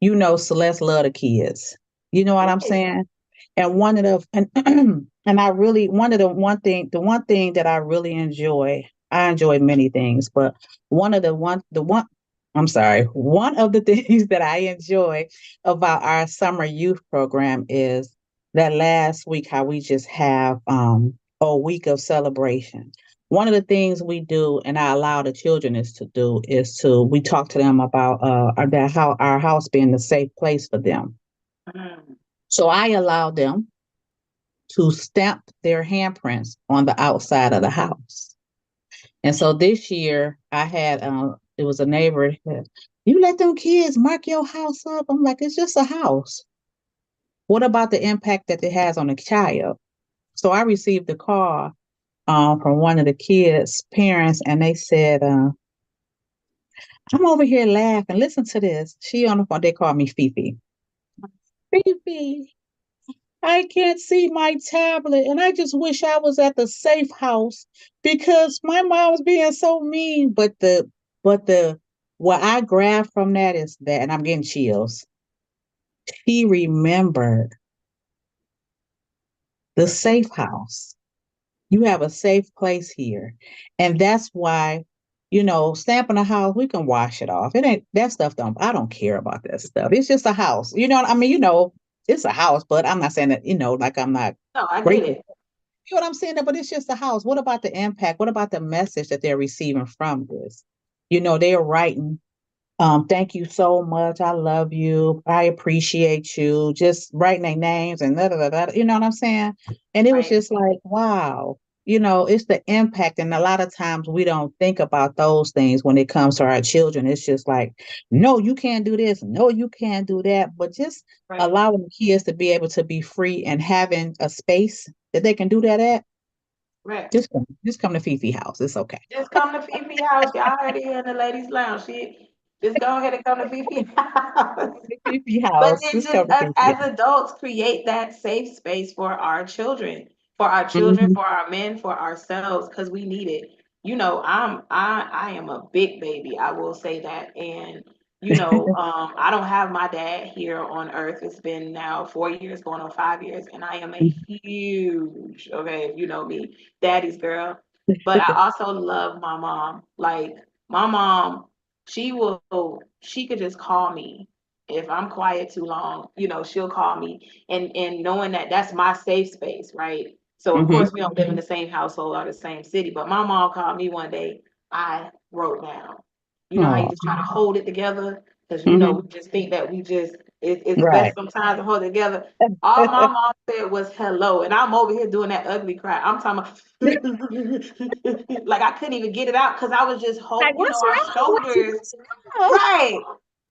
Celeste love the kids. You know what I'm Right. saying? And one of the and I really one thing that I really enjoy, I enjoy many things, but one of the things that I enjoy about our summer youth program is that last week how we just have a week of celebration. One of the things we do, and I allow the children is to do, is to we talk to them about that how our house being a safe place for them. Mm. So I allow them to stamp their handprints on the outside of the house. And so this year I had it was a neighbor that, you let them kids mark your house up. I'm like, it's just a house. What about the impact that it has on a child? So I received a call from one of the kids' parents, and they said, I'm over here laughing. Listen to this. She on the phone. They call me Fifi. Fifi, I can't see my tablet, and I just wish I was at the safe house because my mom's being so mean. But the what I grabbed from that is that, and I'm getting chills. She remembered the safe house. You have a safe place here, and that's why. Stamping a house, we can wash it off. It ain't that stuff. I don't care about that stuff. It's just a house. You know what I mean? It's a house, but I'm not saying that. Like I'm not No, I get grateful. it. You know what I'm saying? But it's just a house. What about the impact? What about the message that they're receiving from this? They are writing Thank you so much. I love you. I appreciate you. Just writing their names and da, da, da, da, you know what I'm saying? And it was Right, just like, wow, it's the impact. And a lot of times we don't think about those things when it comes to our children. It's just like, no, you can't do this. No, you can't do that. But just right, allowing the kids to be able to be free and having a space that they can do that at, right. just come to Fifi house. It's okay. Just come to Fifi house. Y'all heard it here in the ladies' lounge. She just go ahead and come to Fifi house. Come to Fifi But house. then Just just come to us Fifi as house. adults create that safe space for our children, Hmm. for our men, for ourselves, because we need it. I am a big baby. I will say that, and I don't have my dad here on Earth. It's been now 4 years, going on 5 years, and I am a huge, okay, if you know me, daddy's girl. But I also love my mom. Like my mom, she could just call me if I'm quiet too long, she'll call me, and knowing that that's my safe space, right? So of Hmm. course we don't live in the same household or the same city, but my mom called me one day. I wrote down. You know how you Oh. just try to hold it together because Hmm. we just think that it's best Right. sometimes to hold it together. All my mom said was hello, and I'm over here doing that ugly cry. I'm talking about like I couldn't even get it out because I was just Like, what's our wrong with you? shoulders. What's wrong? Right.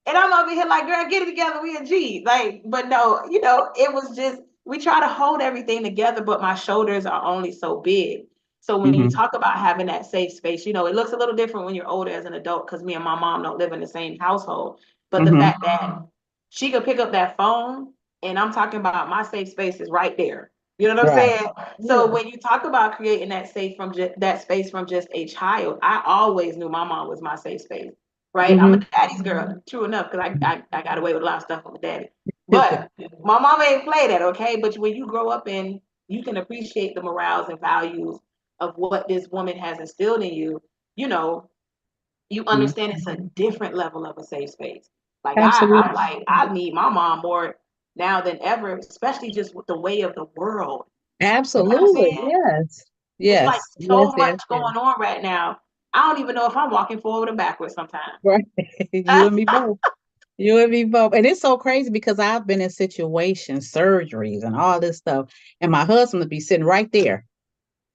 And I'm over here like, girl, get it together. We a G. Like, but no, it was just, we try to hold everything together, but my shoulders are only so big. So when you Hmm. talk about having that safe space, it looks a little different when you're older as an adult because me and my mom don't live in the same household. But the Hmm. fact that she could pick up that phone and I'm talking about my safe space is right there. You know what I'm Right. saying? So Yeah. when you talk about creating that space from just a child, I always knew my mom was my safe space, right? I'm a Hmm. daddy's girl, true enough, because I got away with a lot of stuff with daddy. But my mom ain't play that, okay? But when you grow up and you can appreciate the morals and values of what this woman has instilled in you, you know, you understand it's a different level of a safe space. Like I'm Absolutely. like, I need my mom more now than ever, especially just with the way of the world. You know what I'm Absolutely. saying? Yes. It's like Yes. Yes. so Yes. much Yes. going on right now. I don't even know if I'm walking forward or backwards sometimes. Right. You and me both. You and me both. And it's so crazy because I've been in situations, surgeries, and all this stuff, and my husband would be sitting right there.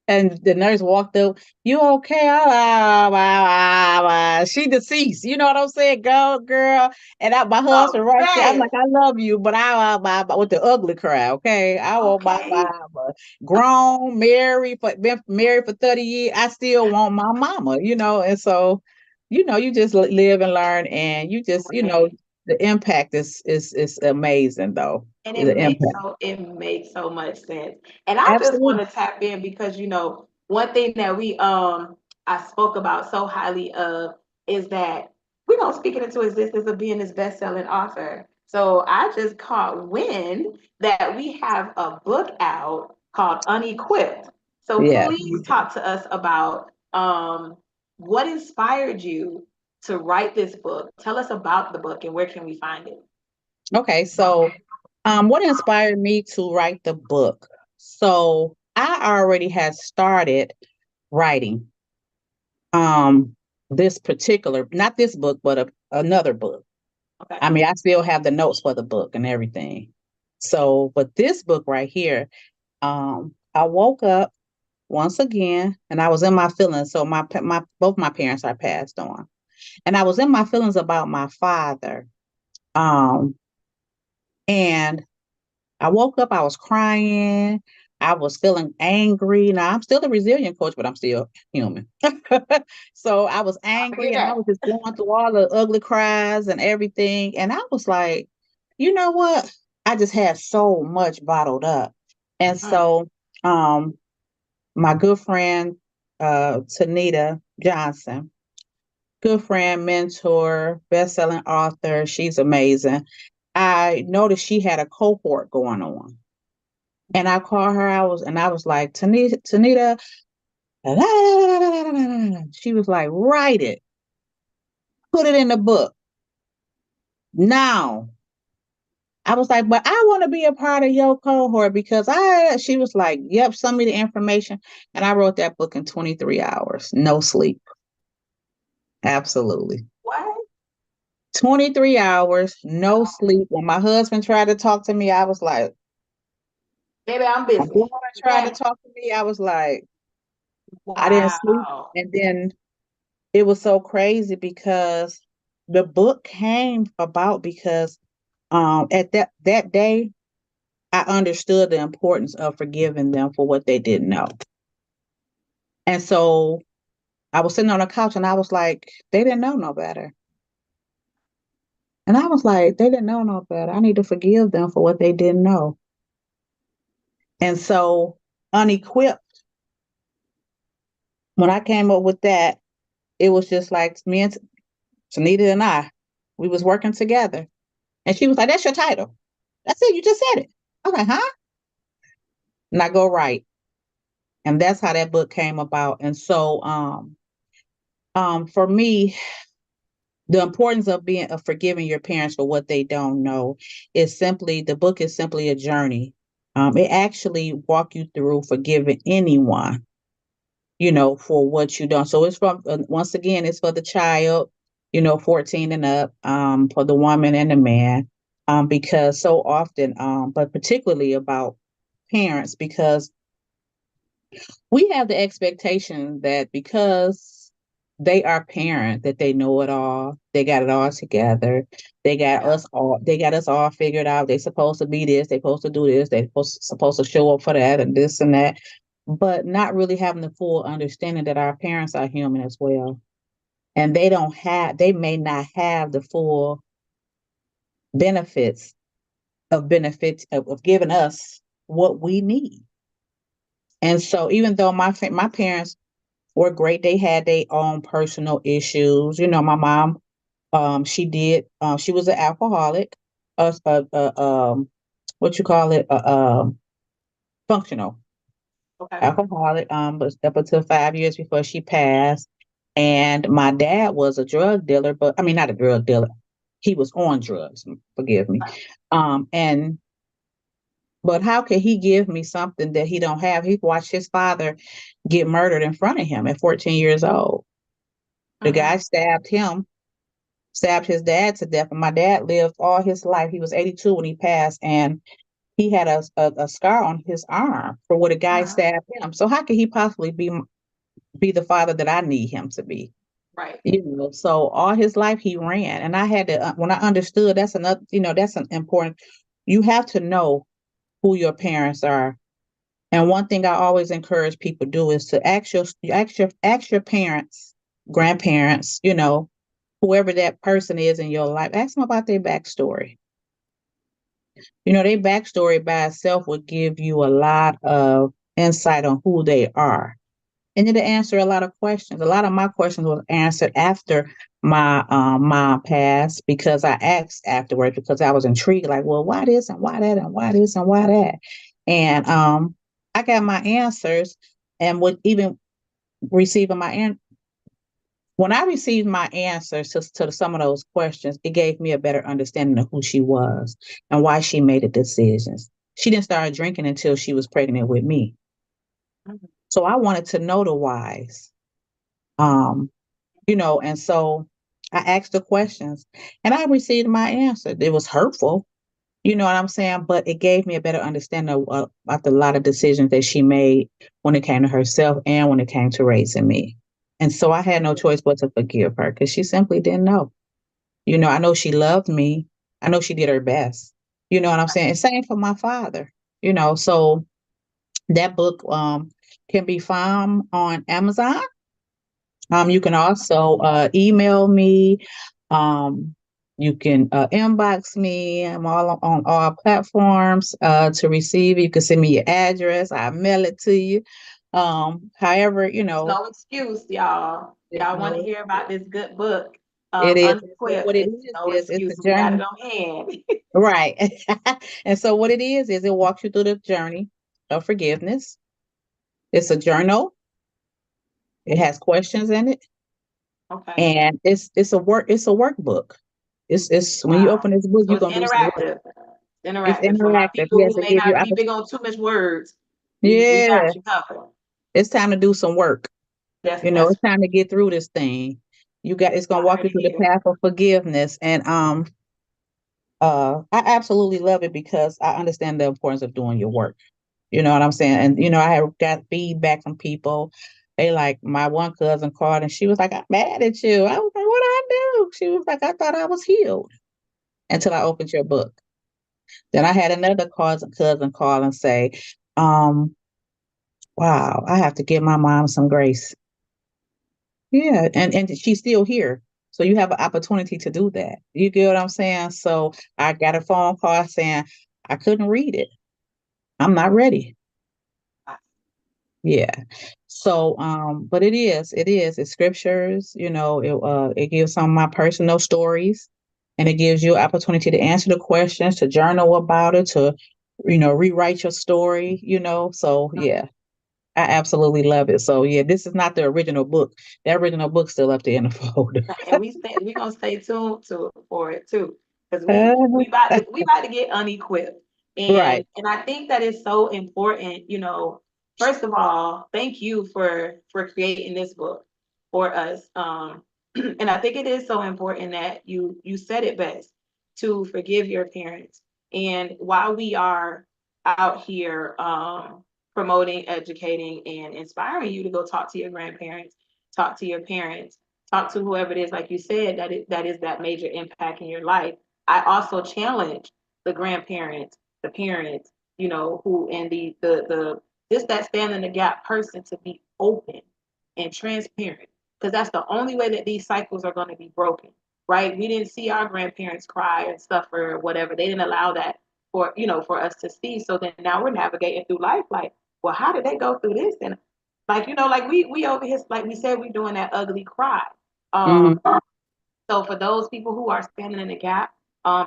And the nurse walked up, you okay? She deceased. You know what I'm saying? Go, girl. And my husband Oh, right there. I'm like, man. I love you, but with the ugly cry, okay? I want my Okay. mama. Grown, married, been married for 30 years. I still want my mama, and so, you just live and learn, and you just, Right. the impact is amazing though. And The impact. it makes so much sense. And I just want Absolutely. to tap in because one thing that we I spoke about so highly of is that we don't speak it into existence of being this best-selling author. So I just caught wind that we have a book out called Unequipped. So Yeah. please talk to us about what inspired you to write this book. Tell us about the book and where can we find it? Okay, so what inspired me to write the book? So I already had started writing this particular, not this book, but another book. Okay. I mean, I still have the notes for the book and everything. So, but this book right here, I woke up once again and I was in my feelings. So my both my parents are passed on. And I was in my feelings about my father. Um, and I woke up, I was crying, I was feeling angry. Now I'm still a resilient coach, but I'm still human. So I was I angry hear and I that. was just going through all the ugly cries and everything. And I was like, you know what? I just had so much bottled up. And Mm, so um my good friend Tanita Johnson, good friend, mentor, best-selling author, she's amazing. I noticed she had a cohort going on. And I called her, I was like, Tanita, she was like, write it, put it in the book. Now, I was like, but I want to be a part of your cohort because she was like, yep, send me the information. And I wrote that book in 23 hours, no sleep. Absolutely. what? 23 hours, no sleep. When my husband tried to talk to me, I was like, Baby, I'm my busy. daughter tried to Okay. talk to me, I was like, I didn't sleep. Wow. And then it was so crazy because the book came about because at that day I understood the importance of forgiving them for what they didn't know. And so I was sitting on the couch and I was like, they didn't know no better. And I was like, they didn't know no better. I need to forgive them for what they didn't know. And so, unequipped, when I came up with that, it was just like me and Tanita and I, we was working together. And she was like, that's your title. That's it. You just said it. I'm like, huh? And I go, right. And that's how that book came about. And so, for me, the importance of forgiving your parents for what they don't know is simply, the book is simply a journey. It actually walk you through forgiving anyone, for what you done. So it's from, once again, it's for the child, 14 and up, for the woman and the man, because so often, but particularly about parents, because we have the expectation that because they are parent, that they know it all, they got it all together, Yeah. they got us all figured out. They're supposed to be this, they're supposed to do this, they're supposed to show up for that and this and that, but not really having the full understanding that our parents are human as well. And they may not have the full benefits of giving us what we need. And so even though my parents were great. They had their own personal issues. My mom, she was an alcoholic, what you call it, functional Okay. alcoholic, but up until 5 years before she passed. And my dad was a drug dealer, but I mean, not a drug dealer. He was on drugs, forgive me. And but how could he give me something that he don't have? He watched his father get murdered in front of him at 14 years old. The Mm-mm. guy stabbed his dad to death. And my dad lived all his life. He was 82 when he passed, and he had a scar on his arm for what a guy Uh-huh. stabbed him. So how could he possibly be the father that I need him to be? Right. So all his life he ran, and I had to when I understood, that's another, that's an important. You have to know who your parents are. And one thing I always encourage people to do is to ask your parents, grandparents, whoever that person is in your life, ask them about their backstory. Their backstory by itself would give you a lot of insight on who they are. And it'll answer a lot of questions. A lot of my questions was answered after my mom passed, because I asked afterwards, because I was intrigued, like, well, why this and why that and why this and why that? And I got my answers, and with even receiving when I received my answers to some of those questions, it gave me a better understanding of who she was and why she made the decisions. She didn't start drinking until she was pregnant with me. Mhm. So I wanted to know the whys. Um, and so I asked the questions and I received my answer. It was hurtful, you know what I'm saying? But it gave me a better understanding about a lot of decisions that she made when it came to herself and when it came to raising me. And so I had no choice but to forgive her because she simply didn't know. I know she loved me. I know she did her best. You know what I'm saying? And same for my father. So that book can be found on Amazon. You can also email me. Um, you can inbox me. I'm all on all platforms to receive. You can send me your address. I mail it to you. However, It's no excuse, y'all. there's Y'all want to no, hear about this good book, it is. So Unequipped. what it It's no is it's a excuse. We got it journey, on hand. right? And so what it is it walks you through the journey of forgiveness. It's a journal. It has questions in it, Okay. and it's a workbook. It's when you Wow. open this book, So you're it's gonna do some work. interactive. It's Interactive for my interactive. people Yes, who it may give you not be big on too much words. We yeah, got you covered. it's time to do some work. That's It's time to get through this thing. It's gonna I walk heard you it through the here. path of forgiveness. And I absolutely love it because I understand the importance of doing your work. You know what I'm saying? And I have got feedback from people. They like my one cousin called and she was like, I'm mad at you. I was like, what did I do? She was like, I thought I was healed until I opened your book. Then I had another cousin call and say, um, wow, I have to give my mom some grace. Yeah, and she's still here. So you have an opportunity to do that. You get what I'm saying? So I got a phone call saying I couldn't read it. I'm not ready. Yeah. So, but it's scriptures, it gives some of my personal stories and it gives you opportunity to answer the questions, to journal about it, to, rewrite your story, So yeah, I absolutely love it. So yeah, this is not the original book. The original book's still up there in the folder. And we gonna stay tuned for it too, because Uh, we about to get unequipped, right. and I think that is so important. First of all, thank you for creating this book for us. And I think it is so important that you said it best, to forgive your parents. And while we are out here promoting, educating, and inspiring you to go talk to your grandparents, talk to your parents, talk to whoever it is, like you said, that is that major impact in your life. I also challenge the grandparents, the parents, who, and the just that stand in the gap person, to be open and transparent, because that's the only way that these cycles are going to be broken, right? We didn't see our grandparents cry and suffer or whatever. They didn't allow that for us to see. So then now we're navigating through life like, well, how did they go through this? And like we over here, like we said, we're doing that ugly cry. Hmm. Um, so for those people who are standing in the gap,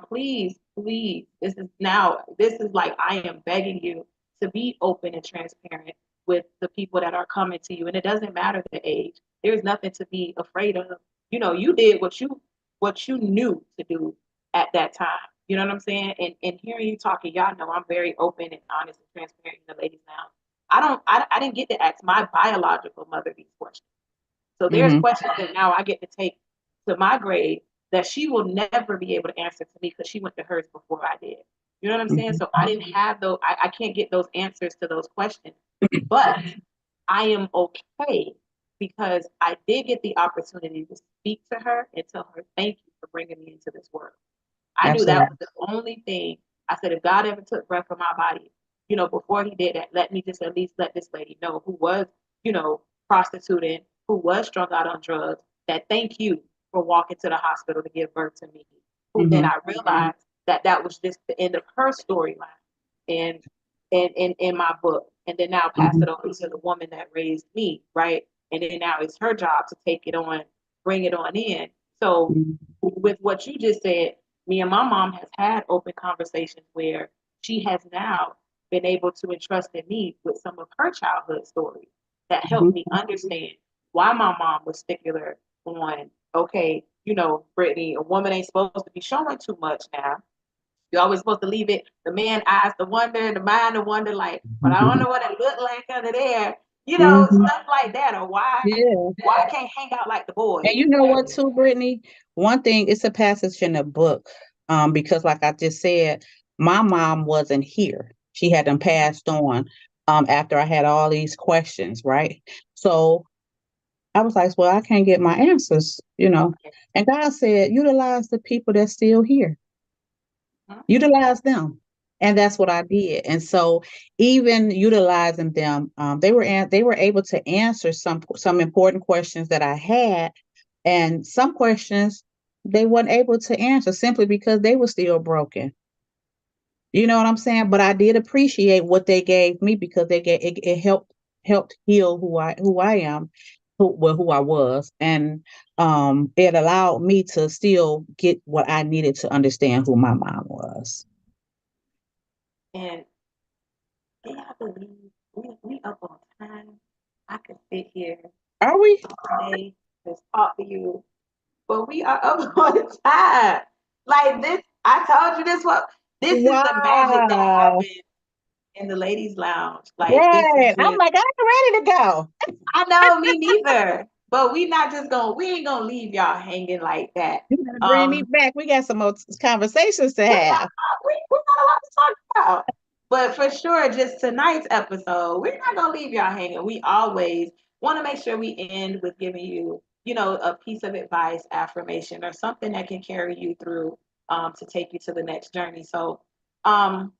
please, please, this is like, I am begging you to be open and transparent with the people that are coming to you. And it doesn't matter the age. There's nothing to be afraid of. You did what you knew to do at that time. You know what I'm saying? And hearing you talking, y'all know I'm very open and honest and transparent in the ladies now. I didn't get to ask my biological mother these questions. So there's Hmm. questions that now I get to take to my grave that she will never be able to answer to me, because she went to hers before I did. You know what I'm saying? Hmm. So I didn't have those, I can't get those answers to those questions. But I am okay, because I did get the opportunity to speak to her and tell her thank you for bringing me into this world. I knew that Absolutely. was the only thing. I said, if God ever took breath from my body, before he did that, let me just at least let this lady know, who was, prostituting, who was strung out on drugs, that thank you for walking to the hospital to give birth to me. Who then Hmm. I realized that that was just the end of her storyline, and in my book. And then now pass Hmm. it over to the woman that raised me, right? And then now it's her job to take it on, bring it on in. So with what you just said, me and my mom has had open conversations where she has now been able to entrust in me with some of her childhood stories that helped me Hmm. understand why my mom was stickler on, okay, Brittany, a woman ain't supposed to be showing too much now. You're always supposed to leave it the man eyes to wonder and the mind to wonder, like, but I don't know what it looked like under there. Hmm. Stuff like that, or Yeah. why I can't hang out like the And boys. you know what, too, Brittany? One thing, it's a passage in the book, because like I just said, my mom wasn't here. She had them passed on after I had all these questions, right? So I was like, well, I can't get my answers. And God said, utilize the people that's still here. Utilize them. And that's what I did. And so even utilizing them, they were able to answer some important questions that I had, and some questions they weren't able to answer simply because they were still broken. You know what I'm saying? But I did appreciate what they gave me, because it helped heal who I am, who I was, and it allowed me to still get what I needed to understand who my mom was. And can y'all believe we up on time? I could sit here Are we? all day, just talk to you, but we are up on time. Like this, I told you this is the magic that Wow. happens in the ladies' lounge. Like this is Right. I'm just, like, I'm ready to go. I know, me neither. But we ain't gonna leave y'all hanging like that. You gotta bring me back. We got some more conversations to have. We got a lot to talk about. But for sure, just tonight's episode, we're not gonna leave y'all hanging. We always want to make sure we end with giving you, a piece of advice, affirmation, or something that can carry you through to take you to the next journey. So um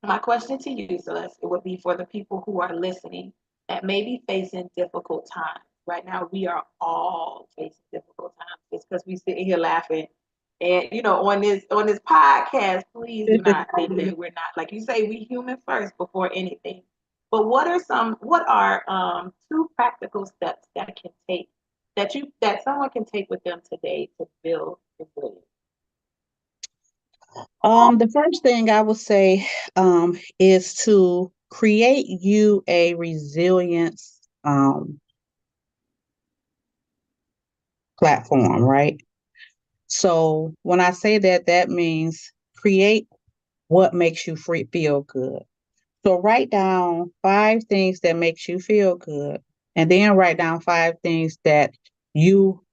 my question to you, Celeste, it would be for the people who are listening that may be facing difficult times. Right now, we are all facing difficult times just because we sitting here laughing. And on this podcast, please do not think that we're not, like you say, we human first before anything. But what are two practical steps that someone can take with them today to build resilience? The first thing I would say is to create you a resilience platform, right? So when I say that, that means create what makes you feel good. So write down 5 things that makes you feel good, and then write down 5 things that you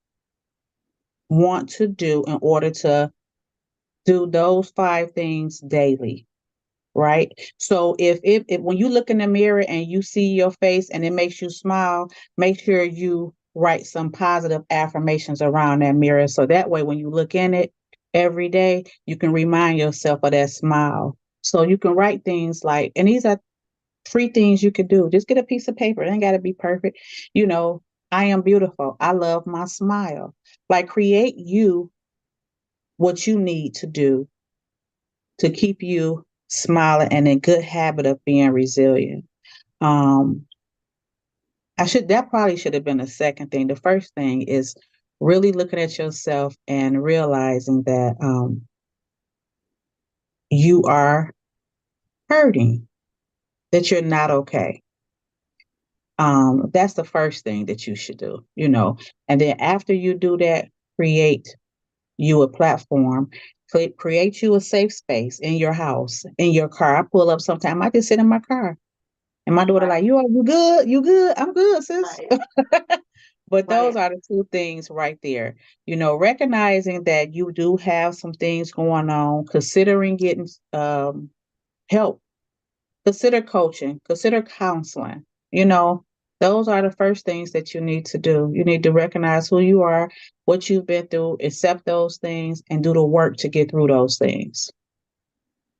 want to do in order to do those 5 things daily. Right. So if when you look in the mirror and you see your face and it makes you smile, make sure you write some positive affirmations around that mirror. So that way, when you look in it every day, you can remind yourself of that smile. So you can write things like, and these are 3 things you could do. Just get a piece of paper. It ain't got to be perfect. You know, I am beautiful. I love my smile. Like create you what you need to do to keep you smiling and in good habit of being resilient. Um, that probably should have been the second thing. The first thing is really looking at yourself and realizing that you are hurting, that you're not okay. That's the first thing that you should do. And then after you do that, create you a platform, create you a safe space in your house, in your car. I pull up sometime, I just sit in my car. And my daughter like, you good? You good? I'm good, sis. Right, But those right. are the 2 things right there. Recognizing that you do have some things going on, considering getting help, consider coaching, consider counseling. You know, those are the first things that you need to do. You need to recognize who you are, what you've been through, accept those things, and do the work to get through those things.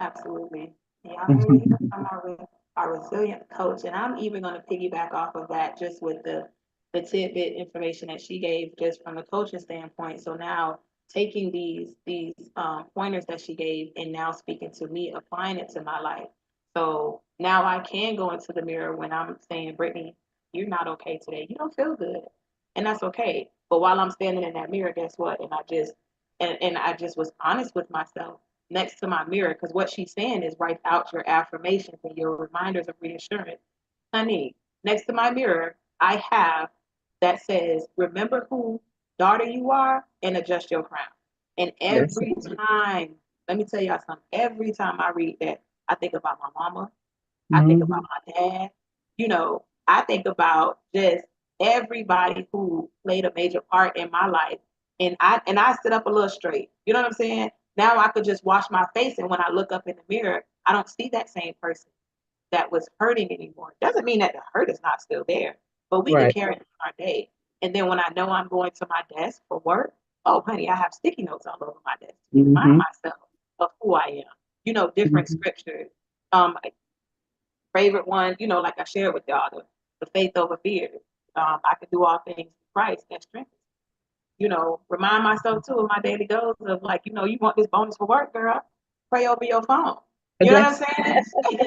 Absolutely. Y'all heard it here from our resilient coach. And I'm even going to piggyback off of that just with the tidbit information that she gave just from the coaching standpoint. So now taking these pointers that she gave and now speaking to me, applying it to my life. So now I can go into the mirror when I'm saying, Brittany, you're not okay today. You don't feel good. And that's okay. But while I'm standing in that mirror, guess what? And I just was honest with myself next to my mirror, because what she's saying is write out your affirmations and your reminders of reassurance. Honey, next to my mirror, I have that says, remember who daughter you are and adjust your crown. And Yes. every time, let me tell y'all something, every time I read that, I think about my mama, I think about Mhm. my dad, I think about just everybody who played a major part in my life. And I sit up a little straight. You know what I'm saying? Now I could just wash my face, and when I look up in the mirror, I don't see that same person that was hurting anymore. Doesn't mean that the hurt is not still there, but we can Right. carry it in our day. And then when I know I'm going to my desk for work, oh honey, I have sticky notes all over my desk to remind Mhm. myself of who I am. Different Mhm. scriptures. Favorite one, like I shared with y'all, the faith over fear. I can do all things through Christ that strengthens. Remind myself too of my daily goals of like, you want this bonus for work, girl. Pray over your phone. You know what I'm That's saying?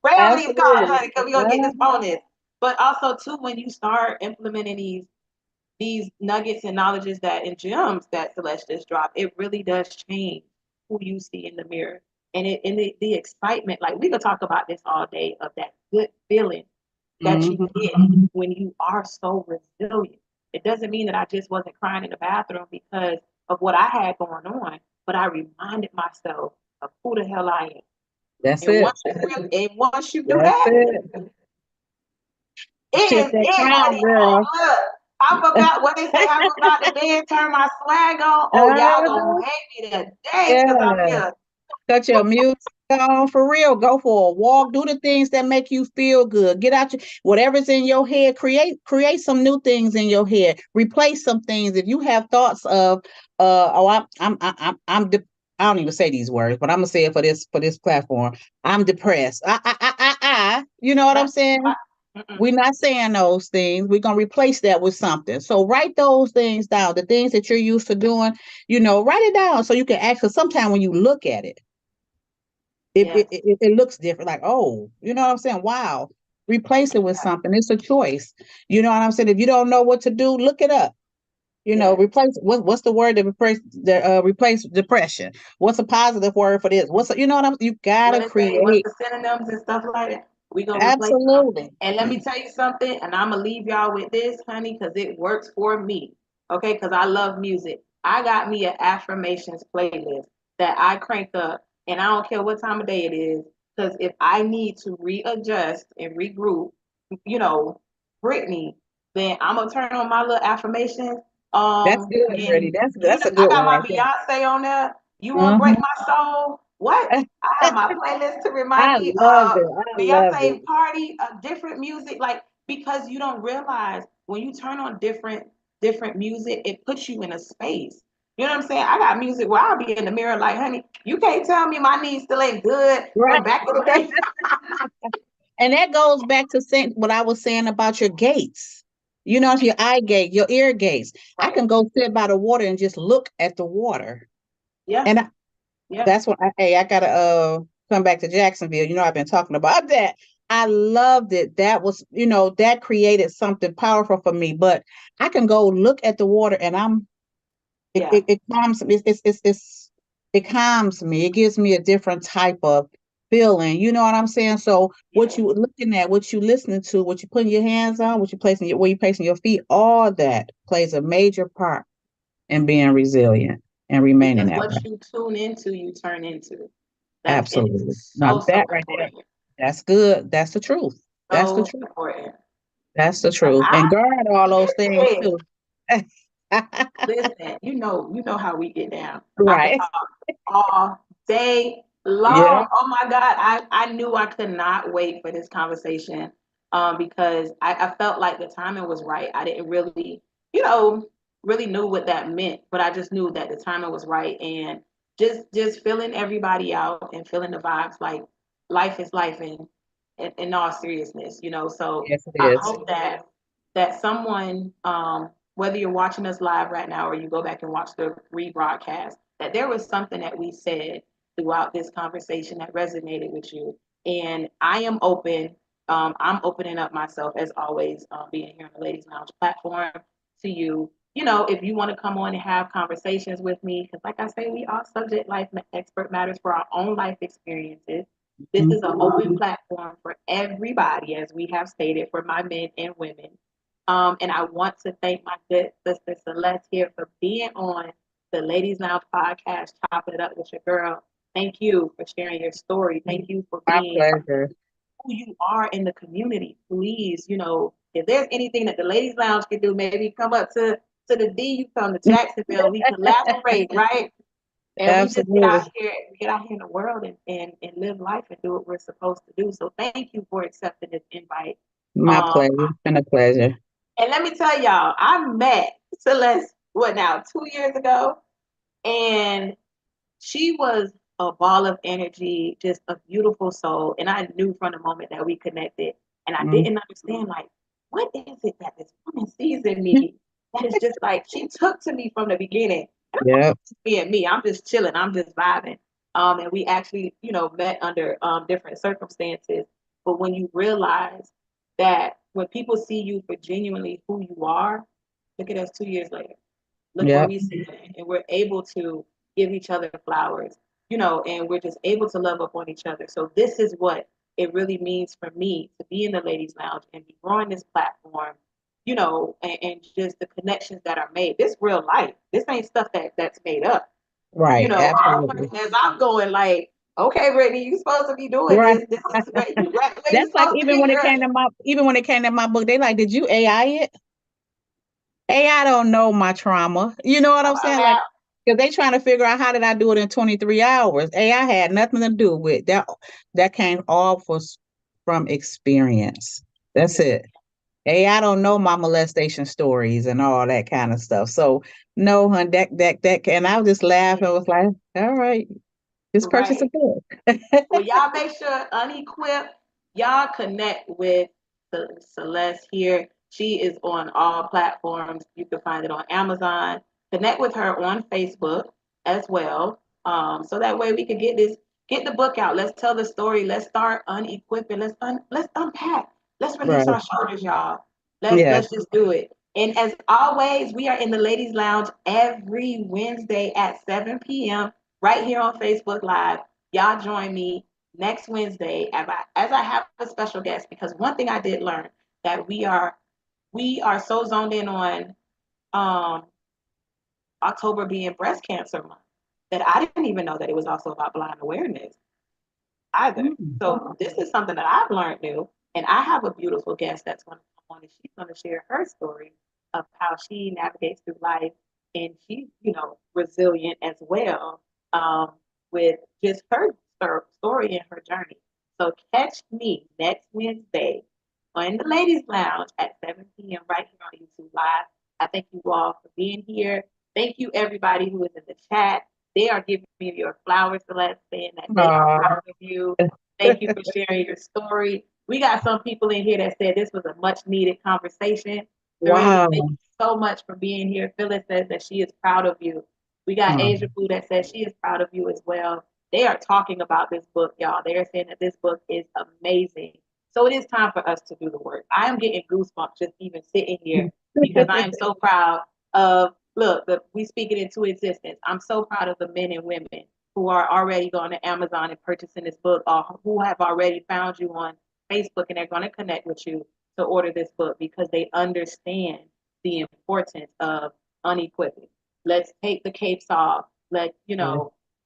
Pray over these cards, absolutely. honey, because we're gonna get this bonus. But also too, when you start implementing these nuggets and knowledges that and gems that Celeste just dropped, it really does change who you see in the mirror. And the excitement, like we could talk about this all day of that good feeling that you Mhm. get when you are so resilient. It doesn't mean that I just wasn't crying in the bathroom because of what I had going on, but I reminded myself of who the hell I am. That's And it. once you do That's that, it. it Shift is that it, crown, honey. girl. Look, I'm about what they say. I'm about to dance, turn my swag on. Oh, y'all Uh, gonna hate me today because I'm yeah. here. Cut your music on for real. Go for a walk. Do the things that make you feel good. Get out your whatever's in your head. Create some new things in your head. Replace some things. If you have thoughts of oh I don't even say these words, but I'm gonna say it for this platform. I'm depressed. You know what I'm Right, saying? right. Mm-mm. We're not saying those things. We're gonna replace that with something. So write those things down. The things that you're used to doing, write it down so you can actually. Sometimes when you look at it Yes, it looks different. Like, oh, you know what I'm saying? Wow. Replace it with yes, something. It's a choice. You know what I'm saying? If you don't know what to do, look it up. yes. Replace what's the word that replace depression? What's a positive word for this? You know what you What gotta it say? What's create. the synonyms and stuff like that? We gonna replace them. Absolutely. And let me tell you something, and I'm gonna leave y'all with this, honey, because it works for me. Okay, because I love music. I got me an affirmations playlist that I crank up, and I don't care what time of day it is, because if I need to readjust and regroup, you know, Brittany, then I'm gonna turn on my little affirmations. That's good, Brittany. And That's a I good got one my right there. Beyonce on there. You won't break Mhm. my soul. What? I have my playlist to remind I me love of it. I love it. Beyonce party, different music, like because you don't realize when you turn on different music, it puts you in a space. You know what I'm saying? I got music where I'll be in the mirror like, honey, you can't tell me my knees still ain't good Right. from back in the day. And that goes back to saying what I was saying about your gates. Your eye gate, your ear gates. I Right. can go sit by the water and just look at the water. Yeah. And Yeah. that's what I gotta come back to Jacksonville. I've been talking about that. I loved it. That was, that created something powerful for me. But I can go look at the water and Yeah. it calms me. It calms me. It gives me a different type of feeling. You know what I'm saying? So what Yeah. you looking at, what you listening to, what you putting your hands on, what you placing where you placing your feet, all that plays a major part in being resilient and remaining Because that what way. you tune into, you turn into. That's and Absolutely. it's Now so that right there, important. that's good. That's the truth. That's the So truth. important. That's the Like truth. I And guard all those things listen, too. listen, you know how we get down. I could Right. talk all day Yeah. long. Oh my God. I knew I could not wait for this conversation. Because I felt like the timing was right. I didn't really, you know, really knew what that meant, but I just knew that the timing was right and just feeling everybody out and feeling the vibes like life is life in all seriousness, So Yes, it I is. hope that someone whether you're watching us live right now or you go back and watch the rebroadcast, that there was something that we said throughout this conversation that resonated with you. And I am open. I'm opening up myself as always, being here on the Ladies Lounge platform to you. If you want to come on and have conversations with me, because like I say, we are subject life expert matters for our own life experiences. This is an open platform for everybody, as we have stated, for my men and women. And I want to thank my good sister Celeste here for being on the Ladies Lounge podcast, Chop It Up with Your Girl. Thank you for sharing your story. Thank you for My being pleasure. who you are in the community. Please, if there's anything that the Ladies Lounge can do, maybe come up to the D, you come to Jacksonville, we collaborate, right? And we just Absolutely. get out here in the world and live life and do what we're supposed to do. So thank you for accepting this invite. My Um, pleasure. It's been a pleasure. and let me tell y'all, I met Celeste, what now, 2 years ago? And she was a ball of energy, just a beautiful soul. And I knew from the moment that we connected. And I Mm. didn't understand, like, what is it that this woman sees in me that is just like, she took to me from the beginning. Yep. Being me, I'm just chilling, I'm just vibing. And we actually, met under different circumstances. But when you realize that when people see you for genuinely who you are, look at us 2 years later. Look where Yep. we sit, and we're able to give each other flowers, and we're just able to love up on each other. So this is what it really means for me to be in the Ladies Lounge and be growing this platform, and just the connections that are made. This real life. This ain't stuff that's made up. Right. All Absolutely. as I'm going like, okay, Brittany, you supposed to be doing Right. this. This is where you That's like supposed to be, girl. even when it came to my book, they like, did you AI it? AI don't know my trauma. You know what I'm Come on saying? Like, now. because they trying to figure out how did I do it in 23 hours. AI had nothing to do with that. That came all from experience. That's it. AI don't know my molestation stories and all that kind of stuff. So no, hun, that and I was just laughing. I was like, all right, just purchase a Right. book. Well, y'all make sure unequip, y'all connect with Celeste here. She is on all platforms. You can find it on Amazon. Connect with her on Facebook as well. So that way we can get the book out. Let's tell the story. Let's start unequipping. Let's unpack. Let's release Right. our shoulders, y'all. Yes. Let's just do it. And as always, we are in the Ladies Lounge every Wednesday at 7 p.m. right here on Facebook Live. Y'all join me next Wednesday as I have a special guest, because one thing I did learn that we are so zoned in on um, October being breast cancer month that I didn't even know that it was also about blind awareness either. Mm. So this is something that I've learned new, and I have a beautiful guest that's going to come on, and she's going to share her story of how she navigates through life, and she's resilient as well, with just her story and her journey. So catch me next Wednesday on the Ladies Lounge at 7 p.m. right here on YouTube Live. I thank you all for being here. Thank you everybody who is in the chat. They are giving me your flowers, Celeste, saying that they are Aw. proud of you. Thank you for sharing your story. We got some people in here that said this was a much needed conversation. Dorinda, thank Wow. you so much for being here. Phyllis says that she is proud of you. We got Oh, Asia Blue that says she is proud of you as well. They are talking about this book, y'all. They are saying that this book is amazing. So it is time for us to do the work. I am getting goosebumps just even sitting here because I am so proud of we speak it into existence. I'm so proud of the men and women who are already going to Amazon and purchasing this book, or who have already found you on Facebook and they're going to connect with you to order this book because they understand the importance of unequipping. Let's take the capes off.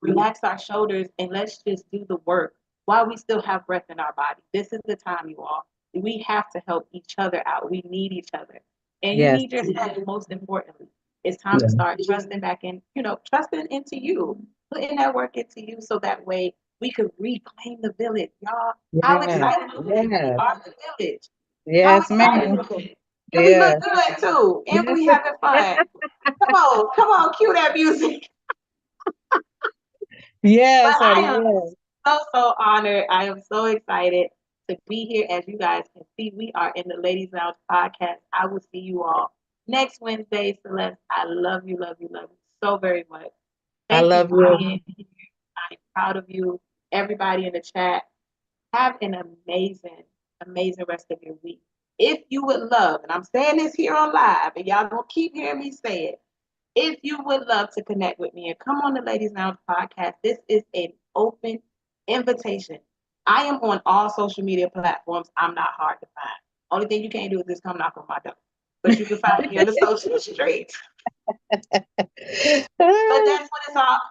Relax our shoulders and let's just do the work while we still have breath in our body. This is the time, you all. We have to help each other out. We need each other. And you yes. need yourself most importantly. It's time to Yeah. start trusting back in, trusting into you, putting that work into you so that way we could reclaim the village. Y'all, how Yes. excited is it? We Yes. are the village. How Yes, excited ma'am. is it? And we Yeah. look good too. And Yes. we having fun. Come on, cue that music. But Yes, I honey. am Yes. so honored. I am so excited to be here. As you guys can see, we are in the Ladies Lounge podcast. I will see you all next Wednesday. Celeste, I love you so very much. I Thank you love for you. being here. I'm proud of you. Everybody in the chat, have an amazing rest of your week. If you would love, and I'm saying this here on live, and y'all gonna keep hearing me say it, if you would love to connect with me and come on the Ladies Lounge podcast, this is an open invitation. I am on all social media platforms. I'm not hard to find. Only thing you can't do is just come knock on my door. But you can find me on the social streets. But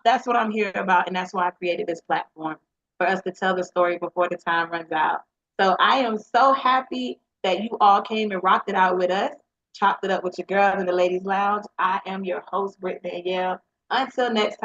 that's what I'm here about, and that's why I created this platform for us to tell the story before the time runs out. So I am so happy that you all came and rocked it out with us, chopped it up with your girls in the Ladies Lounge. I am your host, Britt Danielle. Until next time.